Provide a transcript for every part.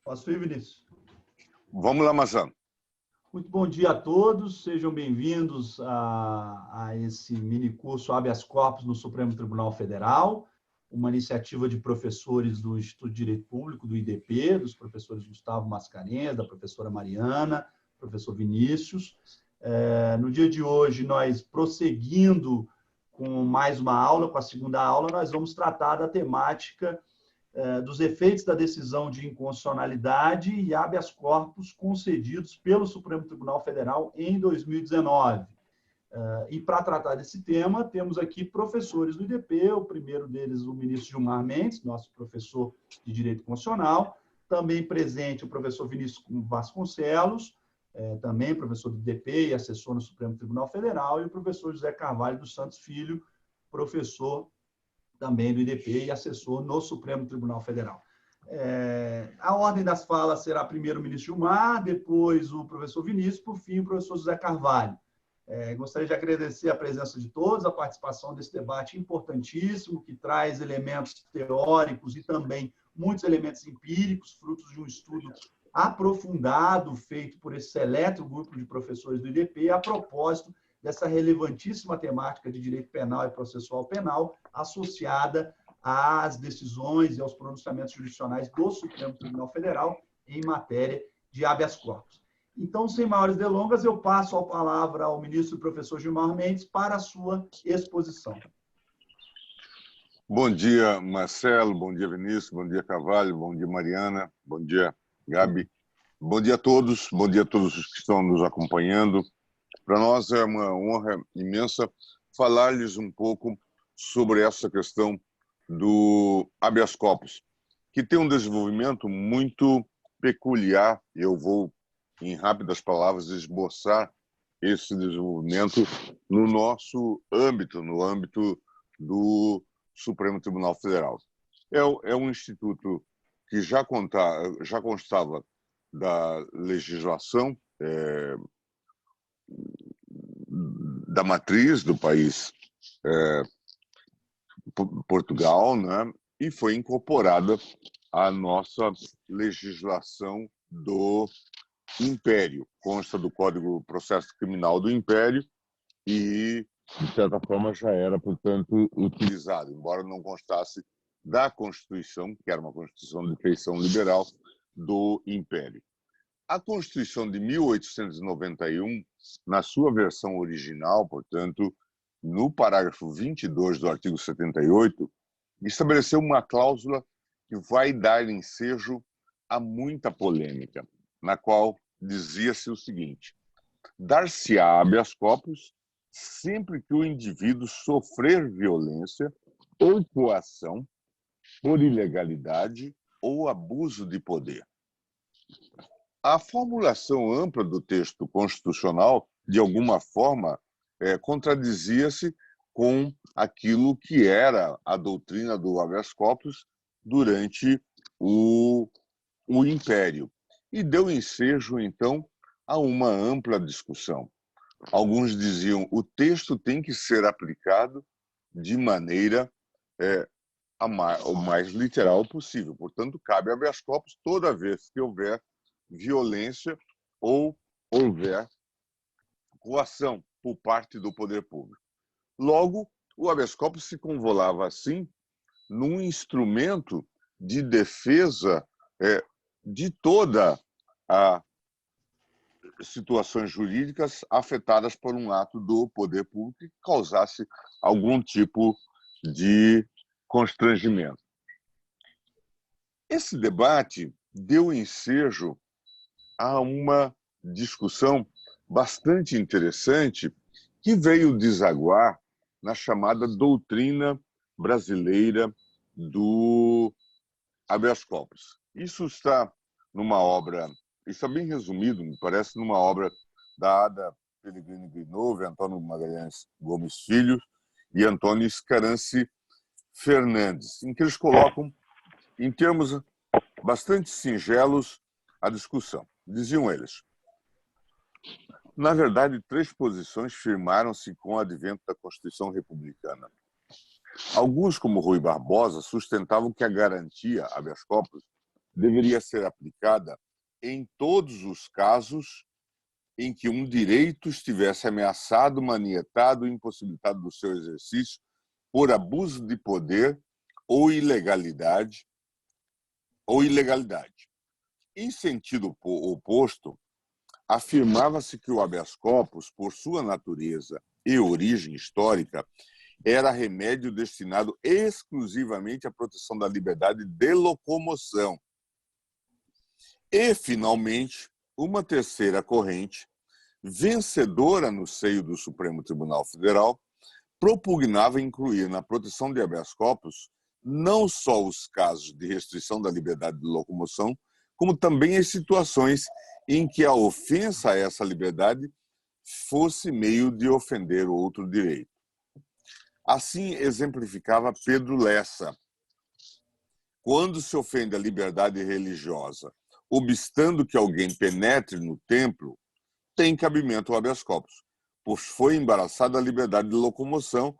Posso ir, Vinícius? Vamos lá, Mazano. Muito bom dia a todos, sejam bem-vindos a esse mini curso Habeas Corpus no Supremo Tribunal Federal, uma iniciativa de professores do Instituto de Direito Público, do IDP, dos professores Gustavo Mascarenhas, da professora Mariana, professor Vinícius. No dia de hoje, nós prosseguindo com mais uma aula, com a segunda aula, nós vamos tratar da temática dos efeitos da decisão de inconstitucionalidade e habeas corpus concedidos pelo Supremo Tribunal Federal em 2019. E para tratar desse tema, temos aqui professores do IDP, o primeiro deles, o ministro Gilmar Mendes, nosso professor de Direito Constitucional, também presente o professor Vinícius Vasconcelos, também professor do IDP e assessor no Supremo Tribunal Federal, e o professor José Carvalho dos Santos Filho, professor também do IDP e assessor no Supremo Tribunal Federal. A ordem das falas será primeiro o ministro Gilmar, depois o professor Vinícius, por fim o professor José Carvalho. Gostaria de agradecer a presença de todos, a participação desse debate importantíssimo, que traz elementos teóricos e também muitos elementos empíricos, frutos de um estudo aprofundado, feito por esse seleto grupo de professores do IDP, a propósito dessa relevantíssima temática de direito penal e processual penal associada às decisões e aos pronunciamentos jurisdicionais do Supremo Tribunal Federal em matéria de habeas corpus. Então, sem maiores delongas, eu passo a palavra ao ministro e professor Gilmar Mendes para a sua exposição. Bom dia, Marcelo, bom dia, Vinícius, bom dia, Carvalho, bom dia, Mariana, bom dia, Gabi. Bom dia a todos os que estão nos acompanhando. Para nós é uma honra imensa falar-lhes um pouco sobre essa questão do habeas corpus, que tem um desenvolvimento muito peculiar. Eu vou, em rápidas palavras, esboçar esse desenvolvimento no nosso âmbito, no âmbito do Supremo Tribunal Federal. É um instituto que já constava da legislação da matriz do país Portugal, né? E foi incorporada à nossa legislação do Império. Consta do Código de Processo Criminal do Império e, de certa forma, já era, portanto, utilizado, embora não constasse da Constituição, que era uma Constituição de feição liberal do Império. A Constituição de 1891, na sua versão original, portanto, no parágrafo 22 do artigo 78, estabeleceu uma cláusula que vai dar ensejo a muita polêmica, na qual dizia-se o seguinte: dar-se-á habeas corpus sempre que o indivíduo sofrer violência ou coação por ilegalidade ou abuso de poder. A formulação ampla do texto constitucional, de alguma forma, contradizia-se com aquilo que era a doutrina do habeas corpus durante o Império. E deu ensejo, então, a uma ampla discussão. Alguns diziam o texto tem que ser aplicado de maneira o mais literal possível. Portanto, cabe habeas corpus toda vez que houver violência ou houver coação por parte do poder público. Logo, o habeas corpus se convolava, assim, num instrumento de defesa de toda a situações jurídicas afetadas por um ato do poder público que causasse algum tipo de constrangimento. Esse debate deu ensejo a uma discussão bastante interessante que veio desaguar na chamada doutrina brasileira do habeas corpus. Isso está numa obra, isso é bem resumido, me parece, numa obra da Ada Pellegrini Guinove, Antônio Magalhães Gomes Filho e Antônio Scarance Fernandes, em que eles colocam, em termos bastante singelos, a discussão. Diziam eles: na verdade, três posições firmaram-se com o advento da Constituição Republicana. Alguns, como Rui Barbosa, sustentavam que a garantia, habeas corpus, deveria ser aplicada em todos os casos em que um direito estivesse ameaçado, manietado, impossibilitado do seu exercício por abuso de poder ou ilegalidade. Em sentido oposto, afirmava-se que o habeas corpus, por sua natureza e origem histórica, era remédio destinado exclusivamente à proteção da liberdade de locomoção. E, finalmente, uma terceira corrente, vencedora no seio do Supremo Tribunal Federal, propugnava incluir na proteção de habeas corpus não só os casos de restrição da liberdade de locomoção, como também as situações em que a ofensa a essa liberdade fosse meio de ofender outro direito. Assim exemplificava Pedro Lessa: quando se ofende a liberdade religiosa, obstando que alguém penetre no templo, tem cabimento o habeas corpus, pois foi embaraçada a liberdade de locomoção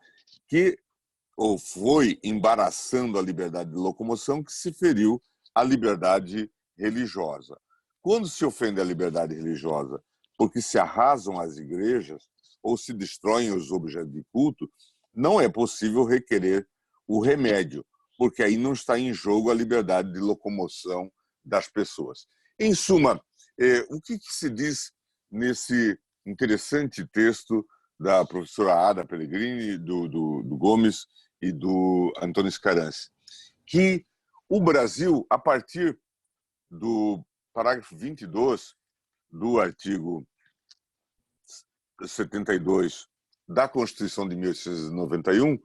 ou foi embaraçando a liberdade de locomoção que se feriu a liberdade religiosa. Quando se ofende a liberdade religiosa porque se arrasam as igrejas ou se destroem os objetos de culto, não é possível requerer o remédio, porque aí não está em jogo a liberdade de locomoção das pessoas. Em suma, o que se diz nesse interessante texto da professora Ada Pellegrini, do Gomes e do Antônio Scaranci? Que o Brasil, a partir do parágrafo 22 do artigo 72 da Constituição de 1891,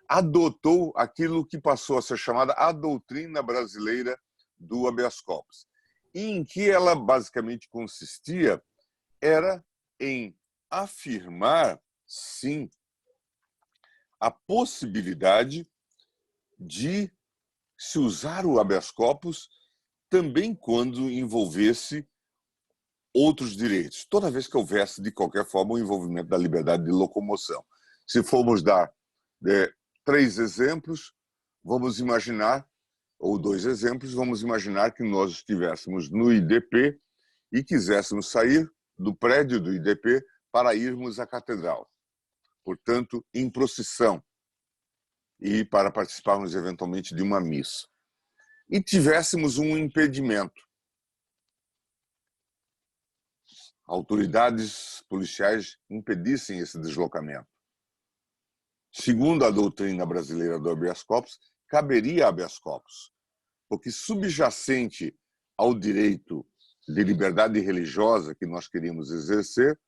adotou aquilo que passou a ser chamada a doutrina brasileira do habeas corpus, em que ela basicamente consistia era em afirmar, sim, a possibilidade de se usar o habeas corpus também quando envolvesse outros direitos, toda vez que houvesse, de qualquer forma, o envolvimento da liberdade de locomoção. Se formos dar 3 exemplos, vamos imaginar, ou 2 exemplos, vamos imaginar que nós estivéssemos no IDP e quiséssemos sair do prédio do IDP para irmos à catedral, portanto, em procissão, e para participarmos eventualmente de uma missa. E tivéssemos um impedimento. Autoridades policiais impedissem esse deslocamento. Segundo a doutrina brasileira do habeas corpus, caberia habeas corpus, porque subjacente ao direito de liberdade religiosa que nós queríamos exercer,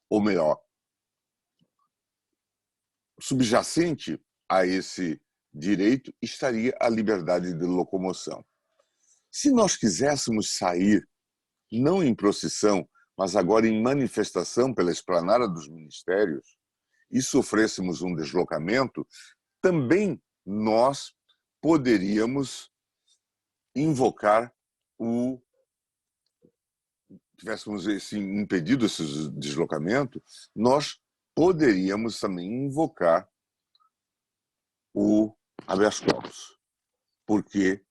ou melhor, subjacente a esse direito estaria a liberdade de locomoção. Se nós quiséssemos sair, não em procissão, mas agora em manifestação pela esplanada dos ministérios, e sofrêssemos um deslocamento, também nós poderíamos invocar tivéssemos impedido esse deslocamento, nós poderíamos também invocar o habeas corpus, porque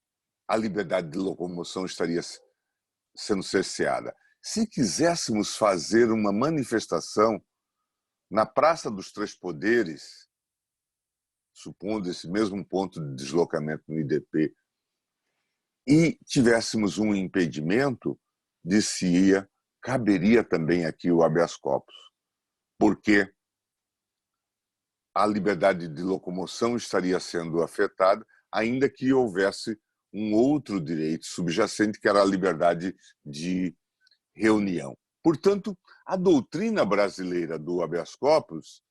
a liberdade de locomoção estaria sendo cerceada. Se quiséssemos fazer uma manifestação na Praça dos Três Poderes, supondo esse mesmo ponto de deslocamento no IDP, e tivéssemos um impedimento, caberia também aqui o habeas corpus, porque a liberdade de locomoção estaria sendo afetada, ainda que houvesse um outro direito subjacente, que era a liberdade de reunião. Portanto, a doutrina brasileira do habeas corpus,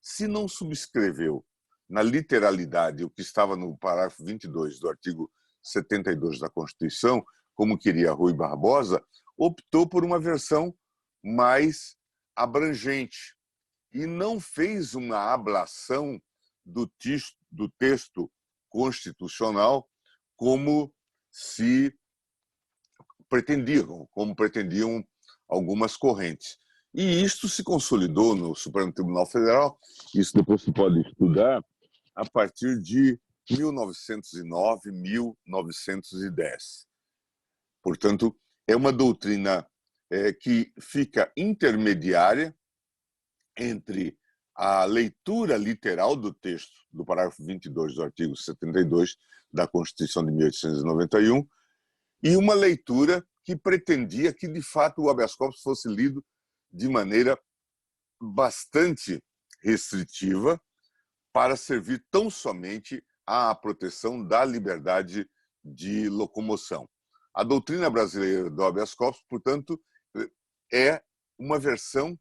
se não subscreveu na literalidade o que estava no parágrafo 22 do artigo 72 da Constituição, como queria Rui Barbosa, optou por uma versão mais abrangente e não fez uma ablação do texto constitucional como pretendiam algumas correntes. E isto se consolidou no Supremo Tribunal Federal, isso depois se pode estudar, a partir de 1909, 1910. Portanto, é uma doutrina que fica intermediária entre a leitura literal do texto do parágrafo 22 do artigo 72 da Constituição de 1891 e uma leitura que pretendia que, de fato, o habeas corpus fosse lido de maneira bastante restritiva para servir tão somente à proteção da liberdade de locomoção. A doutrina brasileira do habeas corpus, portanto, é uma versão,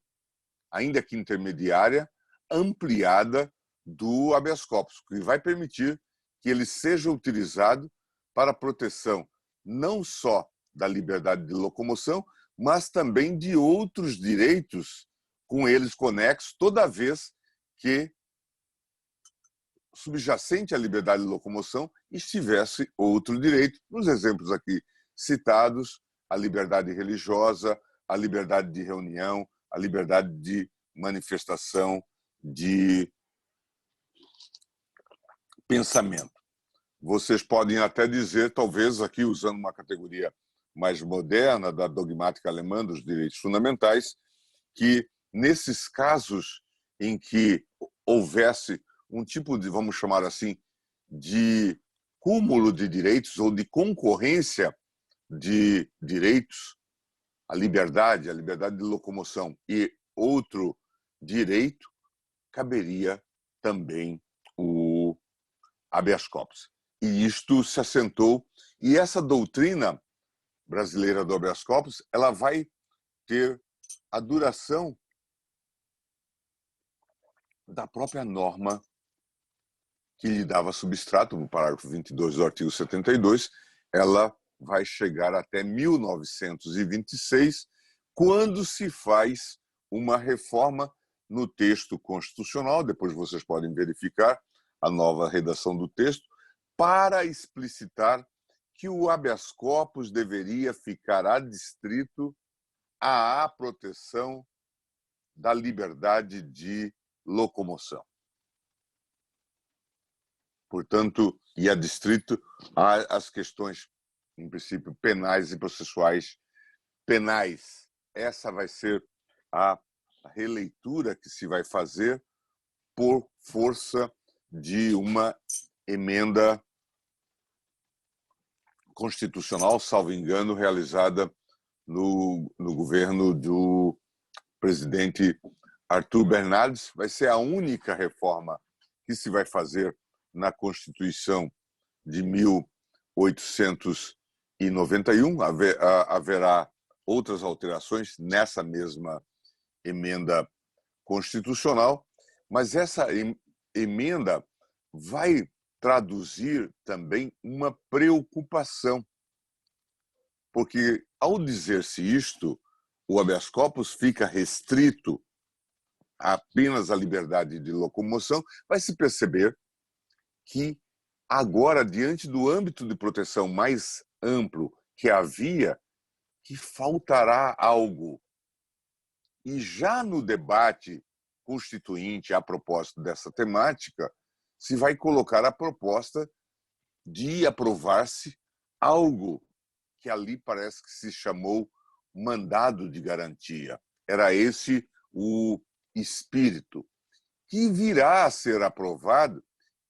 ainda que intermediária, ampliada do habeas corpus, que vai permitir que ele seja utilizado para a proteção não só da liberdade de locomoção, mas também de outros direitos com eles conexos, toda vez que subjacente à liberdade de locomoção estivesse outro direito. Nos exemplos aqui citados, a liberdade religiosa, a liberdade de reunião, a liberdade de manifestação, de pensamento. Vocês podem até dizer, talvez aqui usando uma categoria mais moderna da dogmática alemã dos direitos fundamentais, que nesses casos em que houvesse um tipo de, vamos chamar assim, de cúmulo de direitos ou de concorrência de direitos, a liberdade de locomoção e outro direito, caberia também o habeas corpus. E isto se assentou, e essa doutrina brasileira do habeas corpus, ela vai ter a duração da própria norma que lhe dava substrato, no parágrafo 22 do artigo 72, ela vai chegar até 1926, quando se faz uma reforma no texto constitucional, depois vocês podem verificar a nova redação do texto, para explicitar que o habeas corpus deveria ficar adstrito à proteção da liberdade de locomoção. Portanto, e adstrito às questões, em princípio, penais e processuais penais. Essa vai ser a releitura que se vai fazer por força de uma emenda constitucional, salvo engano, realizada no governo do presidente Arthur Bernardes. Vai ser a única reforma que se vai fazer na Constituição de 1891. Haverá outras alterações nessa mesma emenda constitucional, mas essa emenda vai traduzir também uma preocupação, porque ao dizer-se isto, o habeas corpus fica restrito apenas à liberdade de locomoção, vai se perceber que agora, diante do âmbito de proteção mais amplo que havia, que faltará algo. E já no debate constituinte a propósito dessa temática, se vai colocar a proposta de aprovar-se algo que ali parece que se chamou mandado de garantia. Era esse o espírito, que virá a ser aprovado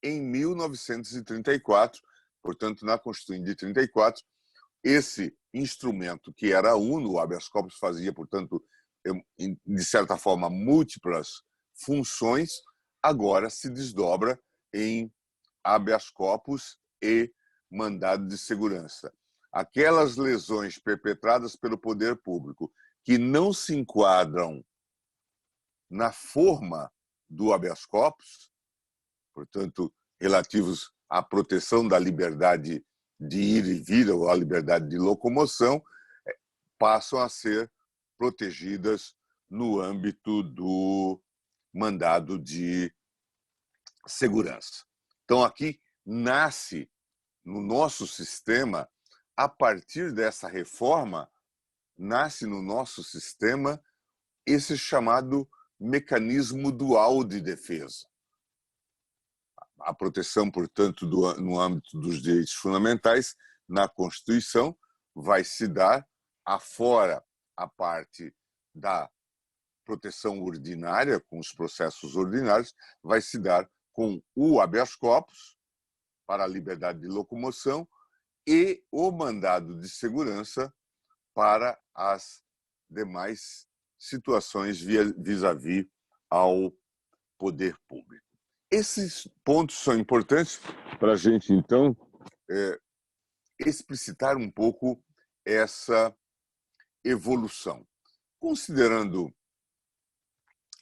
em 1934, portanto, na Constituinte de 34, esse instrumento que era uno, o habeas corpus fazia, portanto, de certa forma, múltiplas funções, agora se desdobra em habeas corpus e mandado de segurança. Aquelas lesões perpetradas pelo poder público que não se enquadram na forma do habeas corpus, portanto, relativos à proteção da liberdade de ir e vir ou à liberdade de locomoção, passam a ser protegidas no âmbito do mandado de segurança. Então, aqui nasce no nosso sistema, a partir dessa reforma, nasce no nosso sistema esse chamado mecanismo dual de defesa. A proteção, portanto, no âmbito dos direitos fundamentais na Constituição, vai se dar, afora a parte da proteção ordinária, com os processos ordinários, vai se dar com o habeas corpus, para a liberdade de locomoção, e o mandado de segurança para as demais situações vis-à-vis ao poder público. Esses pontos são importantes para a gente, então, explicitar um pouco essa evolução. Considerando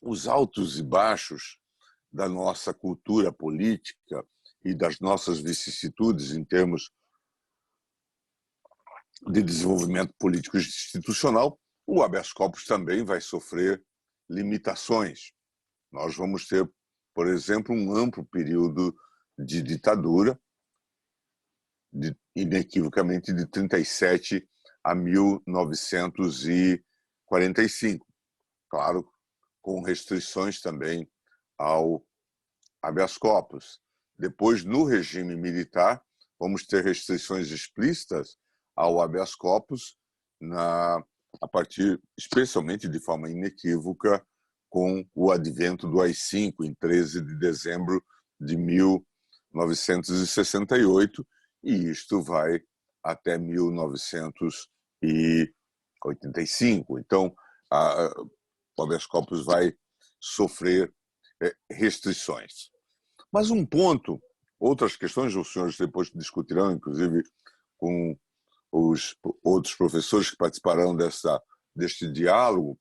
os altos e baixos da nossa cultura política e das nossas vicissitudes em termos de desenvolvimento político e institucional, o habeas corpus também vai sofrer limitações. Nós vamos ter, por exemplo, um amplo período de ditadura, inequivocamente de 1937 a 1945. Claro, com restrições também ao habeas corpus. Depois, no regime militar, vamos ter restrições explícitas ao habeas corpus, a partir, especialmente de forma inequívoca, com o advento do AI-5, em 13 de dezembro de 1968, e isto vai até 1985. Então, o habeas corpus vai sofrer restrições. Mas um ponto, outras questões, os senhores depois discutirão, inclusive com os outros professores que participarão deste diálogo,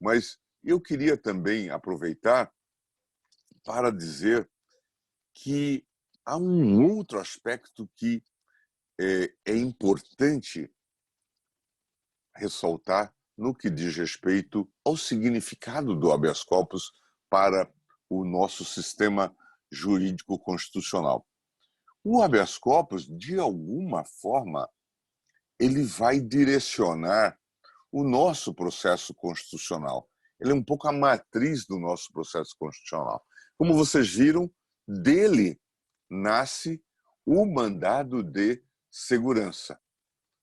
mas eu queria também aproveitar para dizer que há um outro aspecto que é importante ressaltar no que diz respeito ao significado do habeas corpus para o nosso sistema jurídico constitucional. O habeas corpus, de alguma forma, ele vai direcionar o nosso processo constitucional. Ele é um pouco a matriz do nosso processo constitucional. Como vocês viram, dele nasce o mandado de segurança.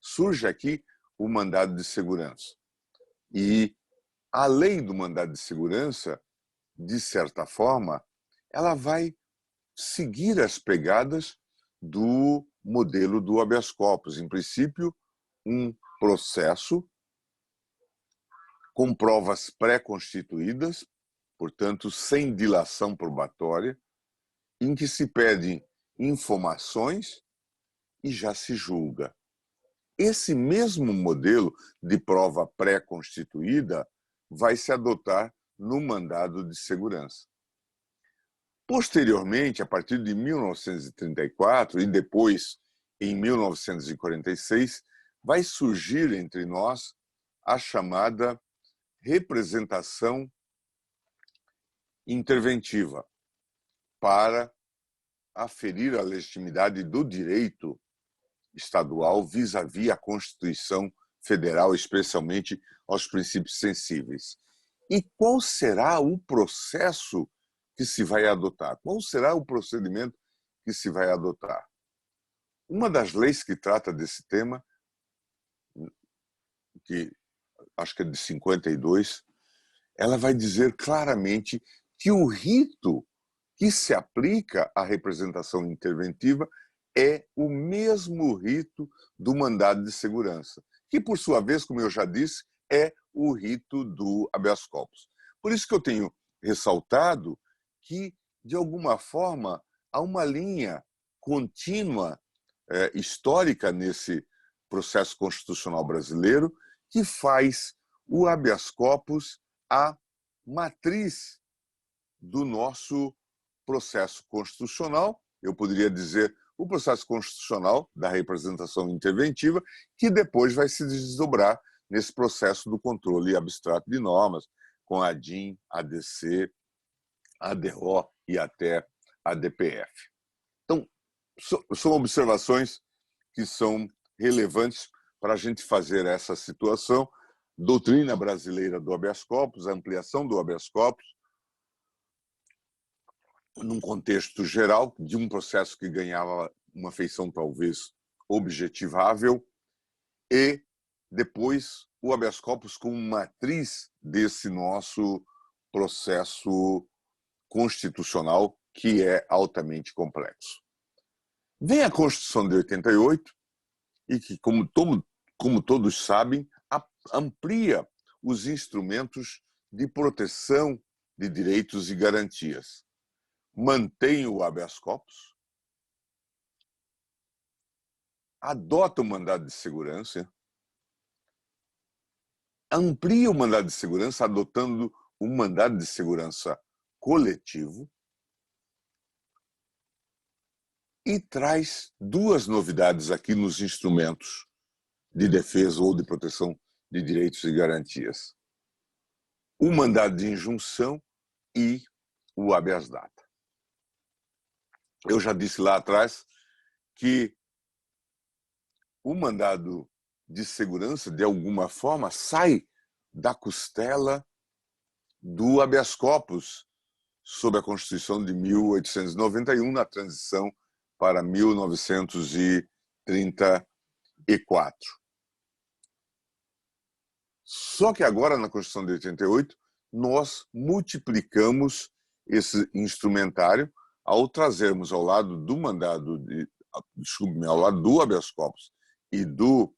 Surge aqui o mandado de segurança. E a lei do mandado de segurança, de certa forma, ela vai seguir as pegadas do modelo do habeas corpus. Em princípio, um processo com provas pré-constituídas, portanto, sem dilação probatória, em que se pedem informações e já se julga. Esse mesmo modelo de prova pré-constituída vai se adotar no mandado de segurança. Posteriormente, a partir de 1934 e depois em 1946, vai surgir entre nós a chamada representação interventiva para aferir a legitimidade do direito estadual vis-à-vis a Constituição Federal, especialmente aos princípios sensíveis. E qual será o processo que se vai adotar? Qual será o procedimento que se vai adotar? Uma das leis que trata desse tema, que acho que é de 52, ela vai dizer claramente que o rito que se aplica à representação interventiva é o mesmo rito do mandado de segurança, que, por sua vez, como eu já disse, é o rito do habeas corpus. Por isso que eu tenho ressaltado que, de alguma forma, há uma linha contínua histórica nesse processo constitucional brasileiro que faz o habeas corpus a matriz do nosso processo constitucional, eu poderia dizer o processo constitucional da representação interventiva, que depois vai se desdobrar nesse processo do controle abstrato de normas, com a ADIM, ADC, ADO e até a DPF. Então, são observações que são relevantes para a gente fazer essa situação. Doutrina brasileira do habeas corpus, a ampliação do habeas corpus, num contexto geral de um processo que ganhava uma feição talvez objetivável e depois o habeas corpus como matriz desse nosso processo constitucional, que é altamente complexo. Vem a Constituição de 88 e que, como todos sabem, amplia os instrumentos de proteção de direitos e garantias. Mantém o habeas corpus, adota o mandado de segurança, amplia o mandado de segurança adotando o mandado de segurança coletivo e traz duas novidades aqui nos instrumentos de defesa ou de proteção de direitos e garantias: o mandado de injunção e o habeas data. Eu já disse lá atrás que o mandado de segurança, de alguma forma, sai da costela do habeas corpus sob a Constituição de 1891, na transição para 1934. Só que agora, na Constituição de 88, nós multiplicamos esse instrumentário ao trazermos ao lado do ao lado do habeas corpus e do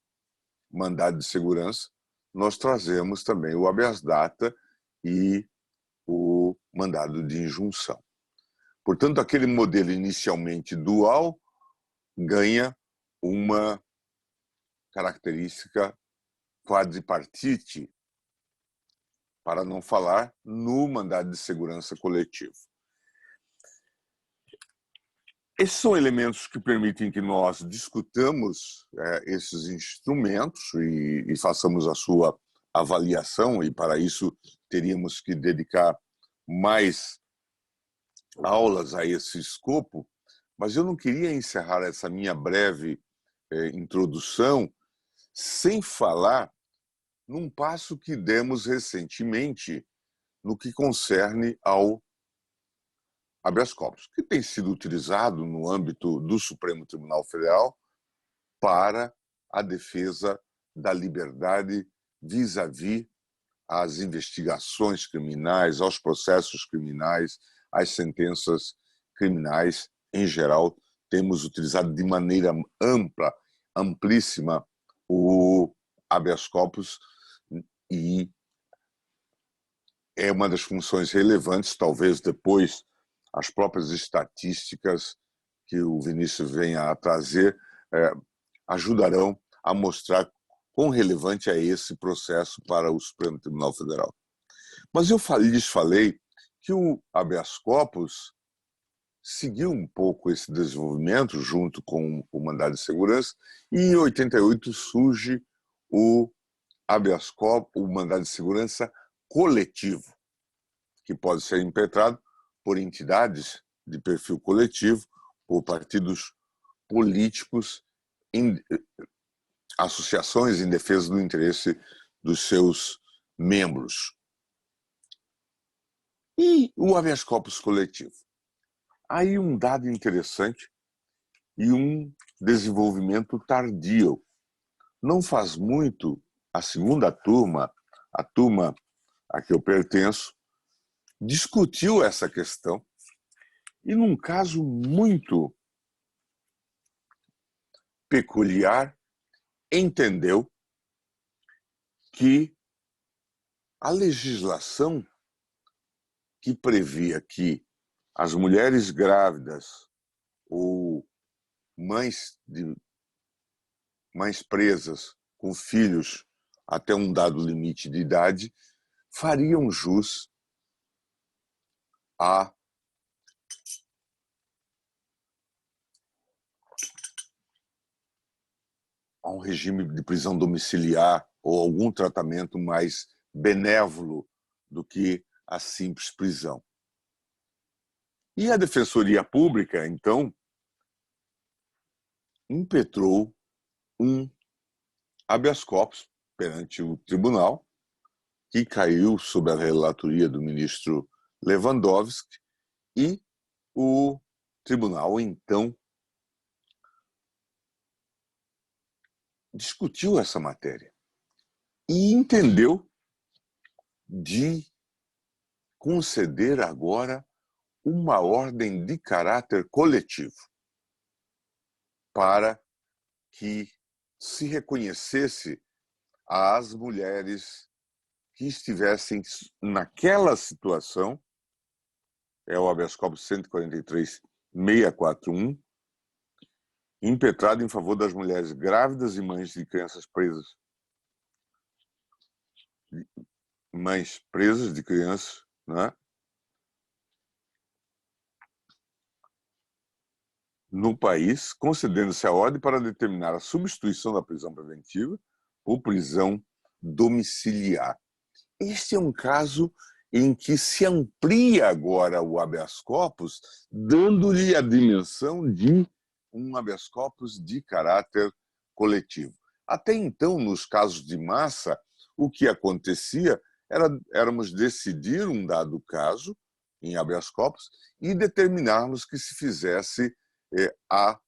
mandado de segurança, nós trazemos também o habeas data e o mandado de injunção. Portanto, aquele modelo inicialmente dual ganha uma característica quadripartite, para não falar no mandado de segurança coletivo. Esses são elementos que permitem que nós discutamos esses instrumentos e façamos a sua avaliação, e para isso teríamos que dedicar mais aulas a esse escopo, mas eu não queria encerrar essa minha breve introdução sem falar num passo que demos recentemente no que concerne ao habeas corpus, que tem sido utilizado no âmbito do Supremo Tribunal Federal para a defesa da liberdade vis-à-vis às investigações criminais, aos processos criminais, às sentenças criminais em geral. Temos utilizado de maneira ampla, amplíssima, o habeas corpus, e é uma das funções relevantes, talvez depois as próprias estatísticas que o Vinícius venha a trazer ajudarão a mostrar quão relevante é esse processo para o Supremo Tribunal Federal. Mas eu lhes falei que o habeas corpus seguiu um pouco esse desenvolvimento junto com o mandado de segurança, e em 88 surge o habeas corpus, o mandado de segurança coletivo, que pode ser impetrado por entidades de perfil coletivo, por partidos políticos, associações em defesa do interesse dos seus membros. E o habeas corpus coletivo? Aí um dado interessante e um desenvolvimento tardio. Não faz muito, a segunda turma, a turma a que eu pertenço, discutiu essa questão e, num caso muito peculiar, entendeu que a legislação que previa que as mulheres grávidas ou mães presas com filhos até um dado limite de idade fariam jus a um regime de prisão domiciliar ou algum tratamento mais benévolo do que a simples prisão. E a Defensoria Pública, então, impetrou um habeas corpus perante o tribunal, que caiu sob a relatoria do ministro Lewandowski, e o tribunal, então, discutiu essa matéria e entendeu de conceder agora uma ordem de caráter coletivo para que se reconhecesse às mulheres que estivessem naquela situação, é o habeas corpus 143.641, impetrado em favor das mulheres grávidas e mães de crianças presas. Mães presas de crianças, né? No país, concedendo-se a ordem para determinar a substituição da prisão preventiva por prisão domiciliar. Este é um caso em que se amplia agora o habeas corpus, dando-lhe a dimensão de um habeas corpus de caráter coletivo. Até então, nos casos de massa, o que acontecia éramos decidir um dado caso em habeas corpus e determinarmos que se fizesse a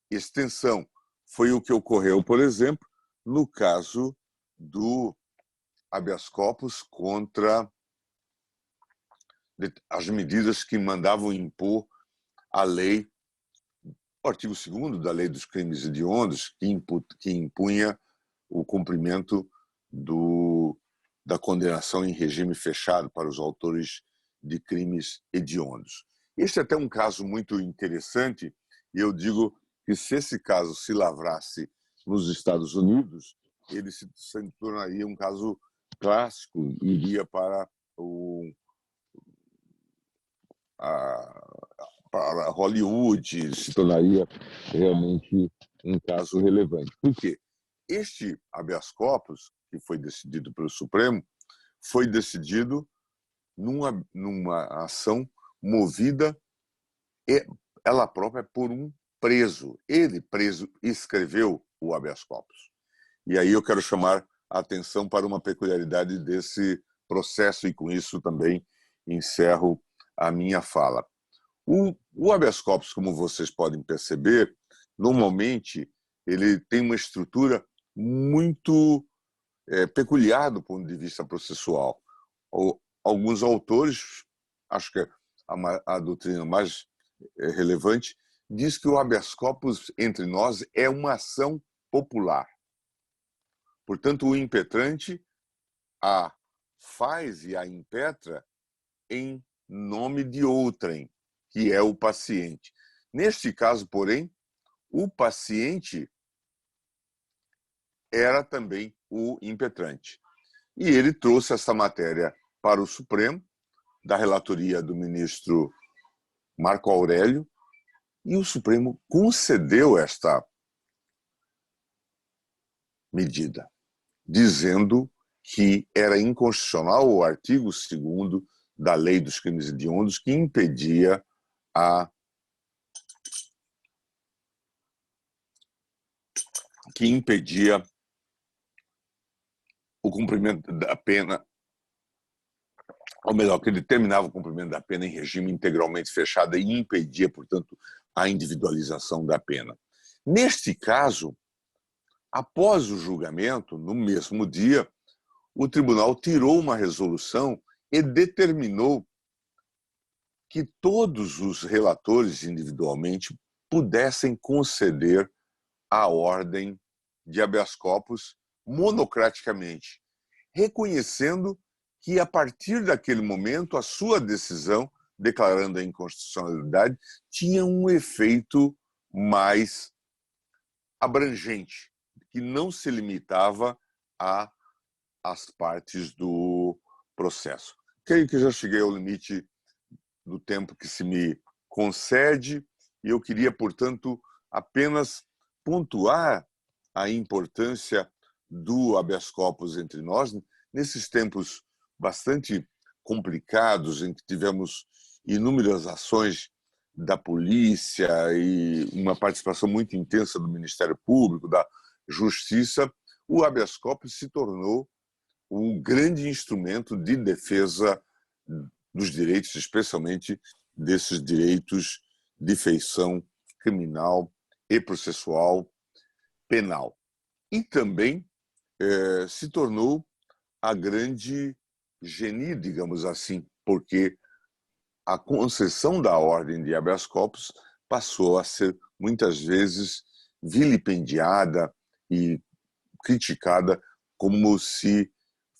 extensão. Foi o que ocorreu, por exemplo, no caso do habeas corpus contra as medidas que mandavam impor a lei, o artigo 2º da Lei dos Crimes Hediondos, que impunha o cumprimento da condenação em regime fechado para os autores de crimes hediondos. Este é até um caso muito interessante, e eu digo que se esse caso se lavrasse nos Estados Unidos, ele se tornaria um caso clássico, iria para para Hollywood, se tornaria realmente um caso relevante. Por quê? Este habeas corpus, que foi decidido pelo Supremo, foi decidido numa ação movida ela própria por um preso. Ele, preso, escreveu o habeas corpus. E aí eu quero chamar a atenção para uma peculiaridade desse processo e com isso também encerro a minha fala. O habeas corpus, como vocês podem perceber, normalmente ele tem uma estrutura muito peculiar do ponto de vista processual. Alguns autores, acho que a doutrina mais relevante, diz que o habeas corpus entre nós é uma ação popular. Portanto, o impetrante a faz e a impetra em nome de outrem, que é o paciente. Neste caso, porém, o paciente era também o impetrante. E ele trouxe essa matéria para o Supremo, da relatoria do ministro Marco Aurélio, e o Supremo concedeu esta medida, dizendo que era inconstitucional o artigo 2º da Lei dos Crimes Hediondos, que impedia o cumprimento da pena, ou melhor, que determinava o cumprimento da pena em regime integralmente fechado e impedia, portanto, a individualização da pena. Neste caso, após o julgamento, no mesmo dia, o tribunal tirou uma resolução e determinou que todos os relatores individualmente pudessem conceder a ordem de habeas corpus monocraticamente, reconhecendo que, a partir daquele momento, a sua decisão, declarando a inconstitucionalidade, tinha um efeito mais abrangente, que não se limitava às partes do processo. Creio que já cheguei ao limite do tempo que se me concede e eu queria, portanto, apenas pontuar a importância do habeas corpus entre nós, nesses tempos bastante complicados, em que tivemos inúmeras ações da polícia e uma participação muito intensa do Ministério Público, da Justiça, o habeas corpus se tornou um grande instrumento de defesa dos direitos, especialmente desses direitos de feição criminal e processual penal. e também se tornou a grande genie, digamos assim, porque a concessão da ordem de habeas corpus passou a ser muitas vezes vilipendiada e criticada como se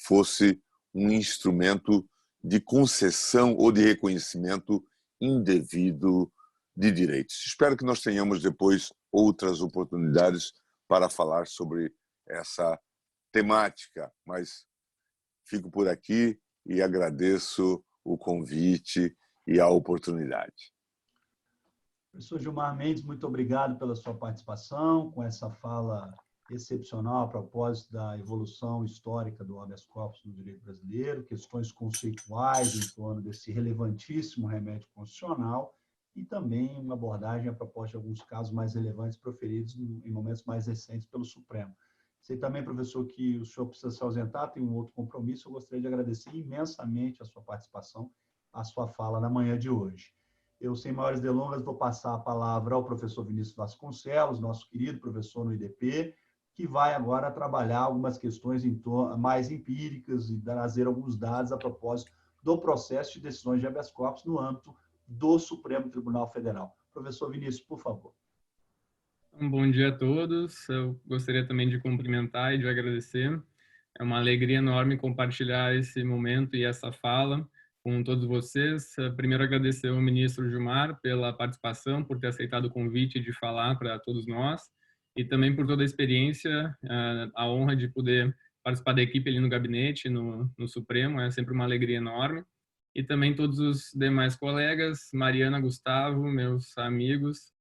fosse um instrumento de concessão ou de reconhecimento indevido de direitos. Espero que nós tenhamos depois outras oportunidades para falar sobre essa temática, mas fico por aqui e agradeço o convite e a oportunidade. Professor Gilmar Mendes, muito obrigado pela sua participação, com essa fala excepcional a propósito da evolução histórica do habeas corpus no direito brasileiro, questões conceituais em torno desse relevantíssimo remédio constitucional e também uma abordagem a propósito de alguns casos mais relevantes proferidos em momentos mais recentes pelo Supremo. Sei também, professor, que o senhor precisa se ausentar, tem um outro compromisso. Eu gostaria de agradecer imensamente a sua participação, a sua fala na manhã de hoje. Eu, sem maiores delongas, vou passar a palavra ao professor Vinícius Vasconcelos, nosso querido professor no IDP, que vai agora trabalhar algumas questões mais empíricas e trazer alguns dados a propósito do processo de decisões de habeas corpus no âmbito do Supremo Tribunal Federal. Professor Vinícius, por favor. Bom dia a todos. Eu gostaria também de cumprimentar e de agradecer. É uma alegria enorme compartilhar esse momento e essa fala com todos vocês. Primeiro, agradecer ao ministro Gilmar pela participação, por ter aceitado o convite de falar para todos nós e também por toda a experiência, a honra de poder participar da equipe ali no gabinete, no Supremo. É sempre uma alegria enorme. E também todos os demais colegas, Mariana, Gustavo, meus amigos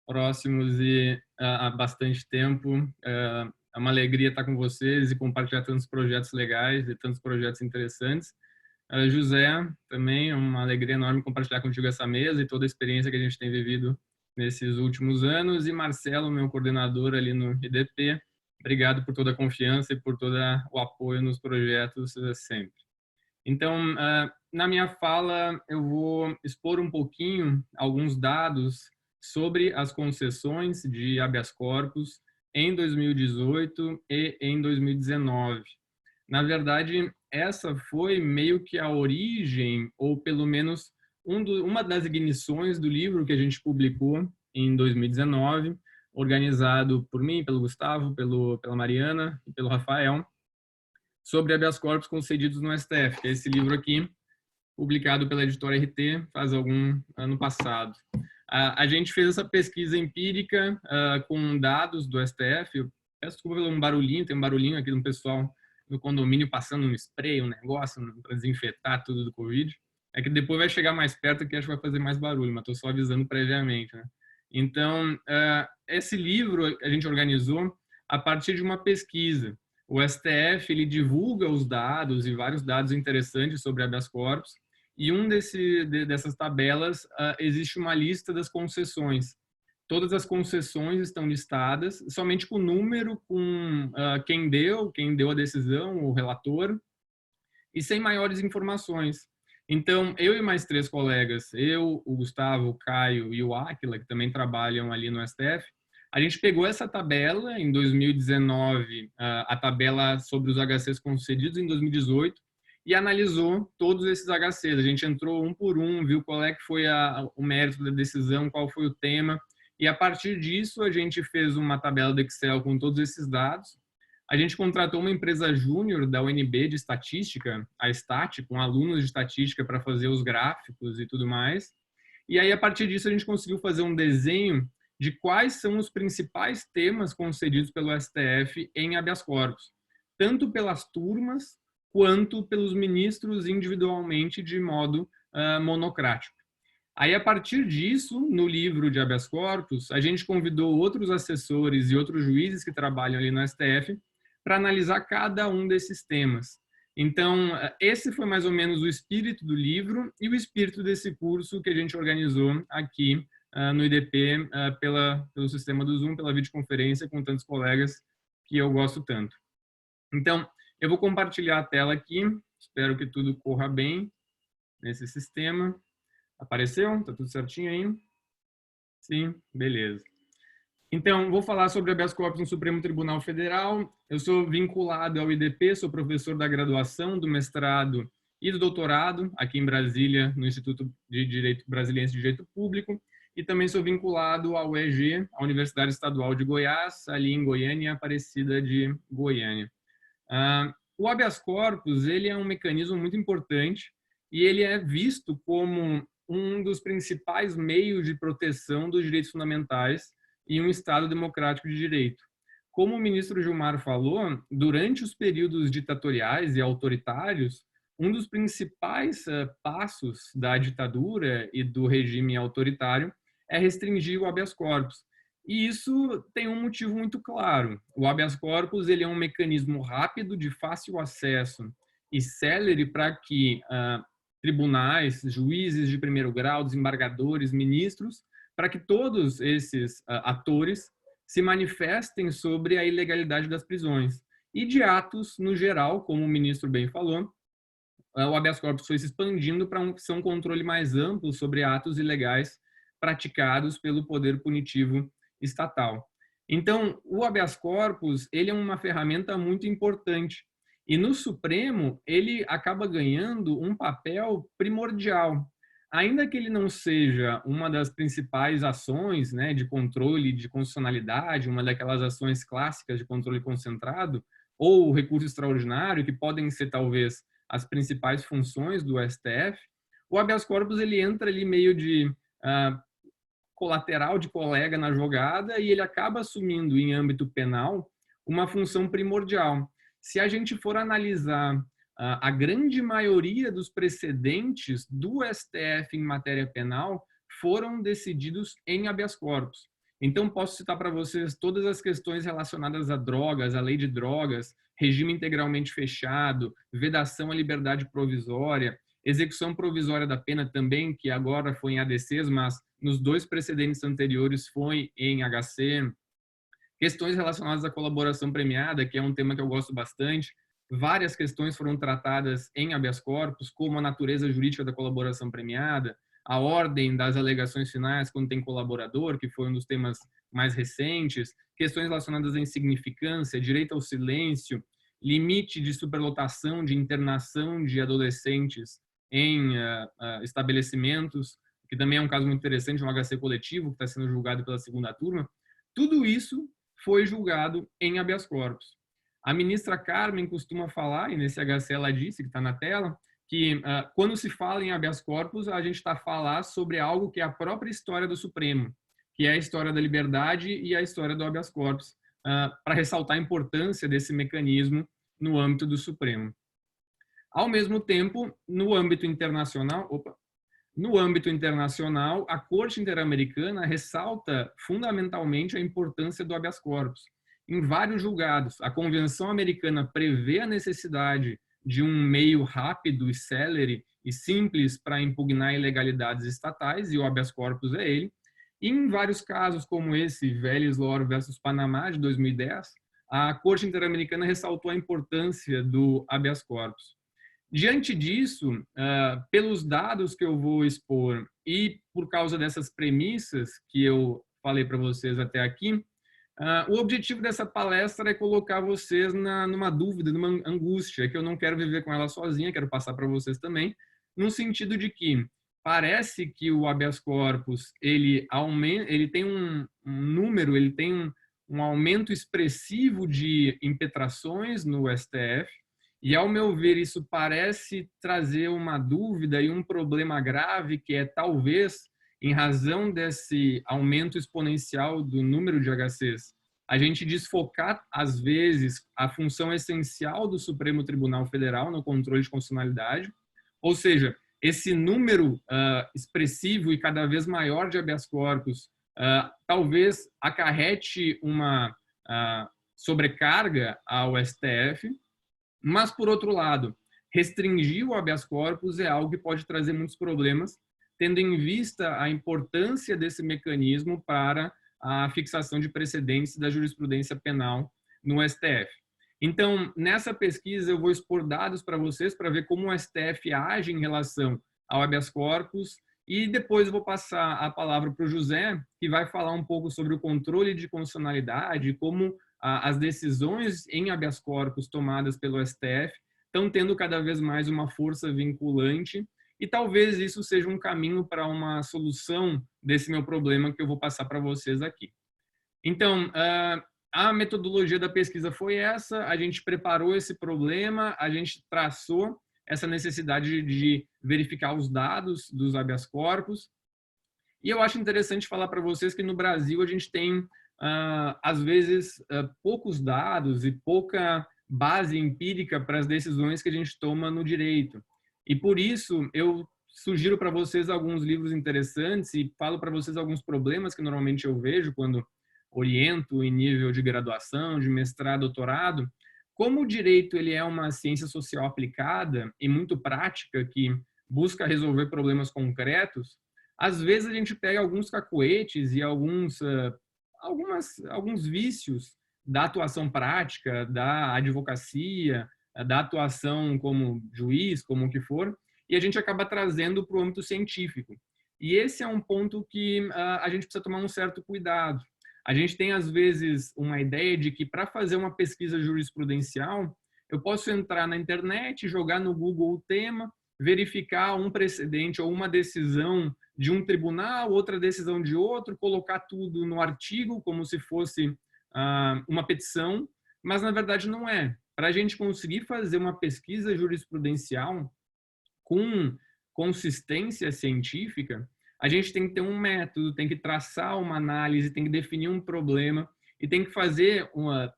próximos e há bastante tempo. É uma alegria estar com vocês e compartilhar tantos projetos legais e tantos projetos interessantes. José, também é uma alegria enorme compartilhar contigo essa mesa e toda a experiência que a gente tem vivido nesses últimos anos. E Marcelo, meu coordenador ali no IDP, obrigado por toda a confiança e por todo o apoio nos projetos sempre. Então, na minha fala, eu vou expor um pouquinho alguns dados sobre as concessões de habeas corpus em 2018 e em 2019. Na verdade, essa foi meio que a origem, ou pelo menos uma das ignições do livro que a gente publicou em 2019, organizado por mim, pelo Gustavo, pela Mariana e pelo Rafael, sobre habeas corpus concedidos no STF, que é esse livro aqui, publicado pela editora RT faz algum ano passado. A gente fez essa pesquisa empírica com dados do STF. Eu peço desculpa pelo barulhinho, tem um barulhinho aqui do pessoal no condomínio passando um spray, um negócio para desinfetar tudo do Covid. É que depois vai chegar mais perto que acho que vai fazer mais barulho, mas estou só avisando previamente, né? Então, esse livro a gente organizou a partir de uma pesquisa. O STF ele divulga os dados e vários dados interessantes sobre habeas corpus, e dessas tabelas existe uma lista das concessões. Todas as concessões estão listadas, somente com o número, com quem deu a decisão, o relator, e sem maiores informações. Então, eu e mais 3 colegas, eu, o Gustavo, o Caio e o Áquila, que também trabalham ali no STF, a gente pegou essa tabela em 2019, a tabela sobre os HCs concedidos em 2018, e analisou todos esses HCs. A gente entrou um por um, viu qual é que foi o mérito da decisão, qual foi o tema, e a partir disso a gente fez uma tabela do Excel com todos esses dados. A gente contratou uma empresa júnior da UNB de estatística, a Stat, com alunos de estatística para fazer os gráficos e tudo mais. E aí, a partir disso, a gente conseguiu fazer um desenho de quais são os principais temas concedidos pelo STF em habeas corpus, tanto pelas turmas quanto pelos ministros individualmente de modo monocrático. Aí, a partir disso, no livro de habeas corpus, a gente convidou outros assessores e outros juízes que trabalham ali no STF para analisar cada um desses temas. Então, esse foi mais ou menos o espírito do livro e o espírito desse curso que a gente organizou aqui no IDP pelo sistema do Zoom, pela videoconferência com tantos colegas que eu gosto tanto. Então, eu vou compartilhar a tela aqui, espero que tudo corra bem nesse sistema. Apareceu? Tá tudo certinho aí? Sim, beleza. Então, vou falar sobre habeas corpus no Supremo Tribunal Federal. Eu sou vinculado ao IDP, sou professor da graduação, do mestrado e do doutorado aqui em Brasília, no Instituto de Direito Brasiliense de Direito Público, e também sou vinculado ao UEG, a Universidade Estadual de Goiás, ali em Goiânia, Aparecida de Goiânia. O habeas corpus, ele é um mecanismo muito importante e ele é visto como um dos principais meios de proteção dos direitos fundamentais em um Estado democrático de direito. Como o ministro Gilmar falou, durante os períodos ditatoriais e autoritários, um dos principais passos da ditadura e do regime autoritário é restringir o habeas corpus. E isso tem um motivo muito claro. O habeas corpus ele é um mecanismo rápido, de fácil acesso e célere para que tribunais, juízes de primeiro grau, desembargadores, ministros, para que todos esses atores se manifestem sobre a ilegalidade das prisões. E de atos, no geral, como o ministro bem falou, o habeas corpus foi se expandindo para ser um controle mais amplo sobre atos ilegais praticados pelo poder punitivo estatal. Então, o habeas corpus, ele é uma ferramenta muito importante. E no Supremo, ele acaba ganhando um papel primordial. Ainda que ele não seja uma das principais ações, né, de controle de constitucionalidade, uma daquelas ações clássicas de controle concentrado, ou recurso extraordinário, que podem ser talvez as principais funções do STF, o habeas corpus ele entra ali meio de colateral, de colega na jogada, e ele acaba assumindo em âmbito penal uma função primordial. Se a gente for analisar a grande maioria dos precedentes do STF em matéria penal foram decididos em habeas corpus. Então, posso citar para vocês todas as questões relacionadas a drogas, a lei de drogas, regime integralmente fechado, vedação à liberdade provisória, execução provisória da pena também, que agora foi em ADCs, mas nos dois precedentes anteriores foi em HC. Questões relacionadas à colaboração premiada, que é um tema que eu gosto bastante. Várias questões foram tratadas em habeas corpus, como a natureza jurídica da colaboração premiada, a ordem das alegações finais quando tem colaborador, que foi um dos temas mais recentes, questões relacionadas à insignificância, direito ao silêncio, limite de superlotação de internação de adolescentes em estabelecimentos, que também é um caso muito interessante, um HC coletivo, que está sendo julgado pela segunda turma. Tudo isso foi julgado em habeas corpus. A ministra Carmen costuma falar, e nesse HC ela disse, que está na tela, que quando se fala em habeas corpus, a gente está a falar sobre algo que é a própria história do Supremo, que é a história da liberdade e a história do habeas corpus, para ressaltar a importância desse mecanismo no âmbito do Supremo. Ao mesmo tempo, no âmbito internacional, a Corte Interamericana ressalta fundamentalmente a importância do habeas corpus. Em vários julgados, a Convenção Americana prevê a necessidade de um meio rápido e célere e simples para impugnar ilegalidades estatais, e o habeas corpus é ele. E em vários casos, como esse, Vélez Lor versus Panamá, de 2010, a Corte Interamericana ressaltou a importância do habeas corpus. Diante disso, pelos dados que eu vou expor e por causa dessas premissas que eu falei para vocês até aqui, o objetivo dessa palestra é colocar vocês numa dúvida, numa angústia, que eu não quero viver com ela sozinha, quero passar para vocês também, no sentido de que parece que o habeas corpus ele tem um número, ele tem um aumento expressivo de impetrações no STF, e, ao meu ver, isso parece trazer uma dúvida e um problema grave, que é talvez, em razão desse aumento exponencial do número de HCs, a gente desfocar, às vezes, a função essencial do Supremo Tribunal Federal no controle de constitucionalidade, ou seja, esse número expressivo e cada vez maior de habeas corpus talvez acarrete uma sobrecarga ao STF, mas, por outro lado, restringir o habeas corpus é algo que pode trazer muitos problemas, tendo em vista a importância desse mecanismo para a fixação de precedentes da jurisprudência penal no STF. Então, nessa pesquisa, eu vou expor dados para vocês para ver como o STF age em relação ao habeas corpus E depois eu vou passar a palavra para o José, que vai falar um pouco sobre o controle de constitucionalidade, como as decisões em habeas corpus tomadas pelo STF estão tendo cada vez mais uma força vinculante, e talvez isso seja um caminho para uma solução desse meu problema que eu vou passar para vocês aqui. Então, a metodologia da pesquisa foi essa, a gente preparou esse problema, a gente traçou essa necessidade de verificar os dados dos habeas corpus. E eu acho interessante falar para vocês que no Brasil a gente tem, às vezes, poucos dados e pouca base empírica para as decisões que a gente toma no direito. E por isso eu sugiro para vocês alguns livros interessantes e falo para vocês alguns problemas que normalmente eu vejo quando oriento em nível de graduação, de mestrado, doutorado. Como o direito ele é uma ciência social aplicada e muito prática, que busca resolver problemas concretos, às vezes a gente pega alguns cacoetes e alguns vícios da atuação prática, da advocacia, da atuação como juiz, como o que for, e a gente acaba trazendo para o âmbito científico. E esse é um ponto que a gente precisa tomar um certo cuidado. A gente tem, às vezes, uma ideia de que para fazer uma pesquisa jurisprudencial, eu posso entrar na internet, jogar no Google o tema, verificar um precedente ou uma decisão de um tribunal, outra decisão de outro, colocar tudo no artigo como se fosse uma petição, mas na verdade não é. Para a gente conseguir fazer uma pesquisa jurisprudencial com consistência científica, a gente tem que ter um método, tem que traçar uma análise, tem que definir um problema e tem que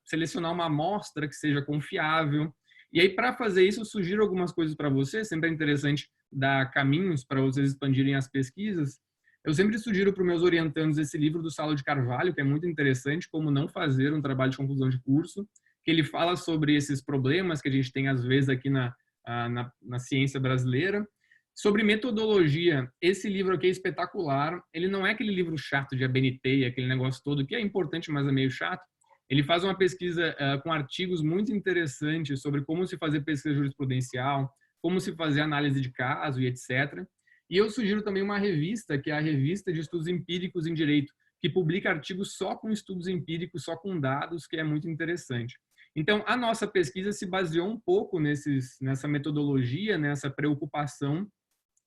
selecionar uma amostra que seja confiável. E aí, para fazer isso, eu sugiro algumas coisas para vocês. Sempre é interessante dar caminhos para vocês expandirem as pesquisas. Eu sempre sugiro para os meus orientandos esse livro do Saulo de Carvalho, que é muito interessante, Como Não Fazer um Trabalho de Conclusão de Curso, que ele fala sobre esses problemas que a gente tem, às vezes, aqui na ciência brasileira. Sobre metodologia, esse livro aqui é espetacular. Ele não é aquele livro chato de ABNT, aquele negócio todo, que é importante, mas é meio chato. Ele faz uma pesquisa com artigos muito interessantes sobre como se fazer pesquisa jurisprudencial, como se fazer análise de caso e etc. E eu sugiro também uma revista, que é a Revista de Estudos Empíricos em Direito, que publica artigos só com estudos empíricos, só com dados, que é muito interessante. Então, a nossa pesquisa se baseou um pouco nessa metodologia, nessa preocupação.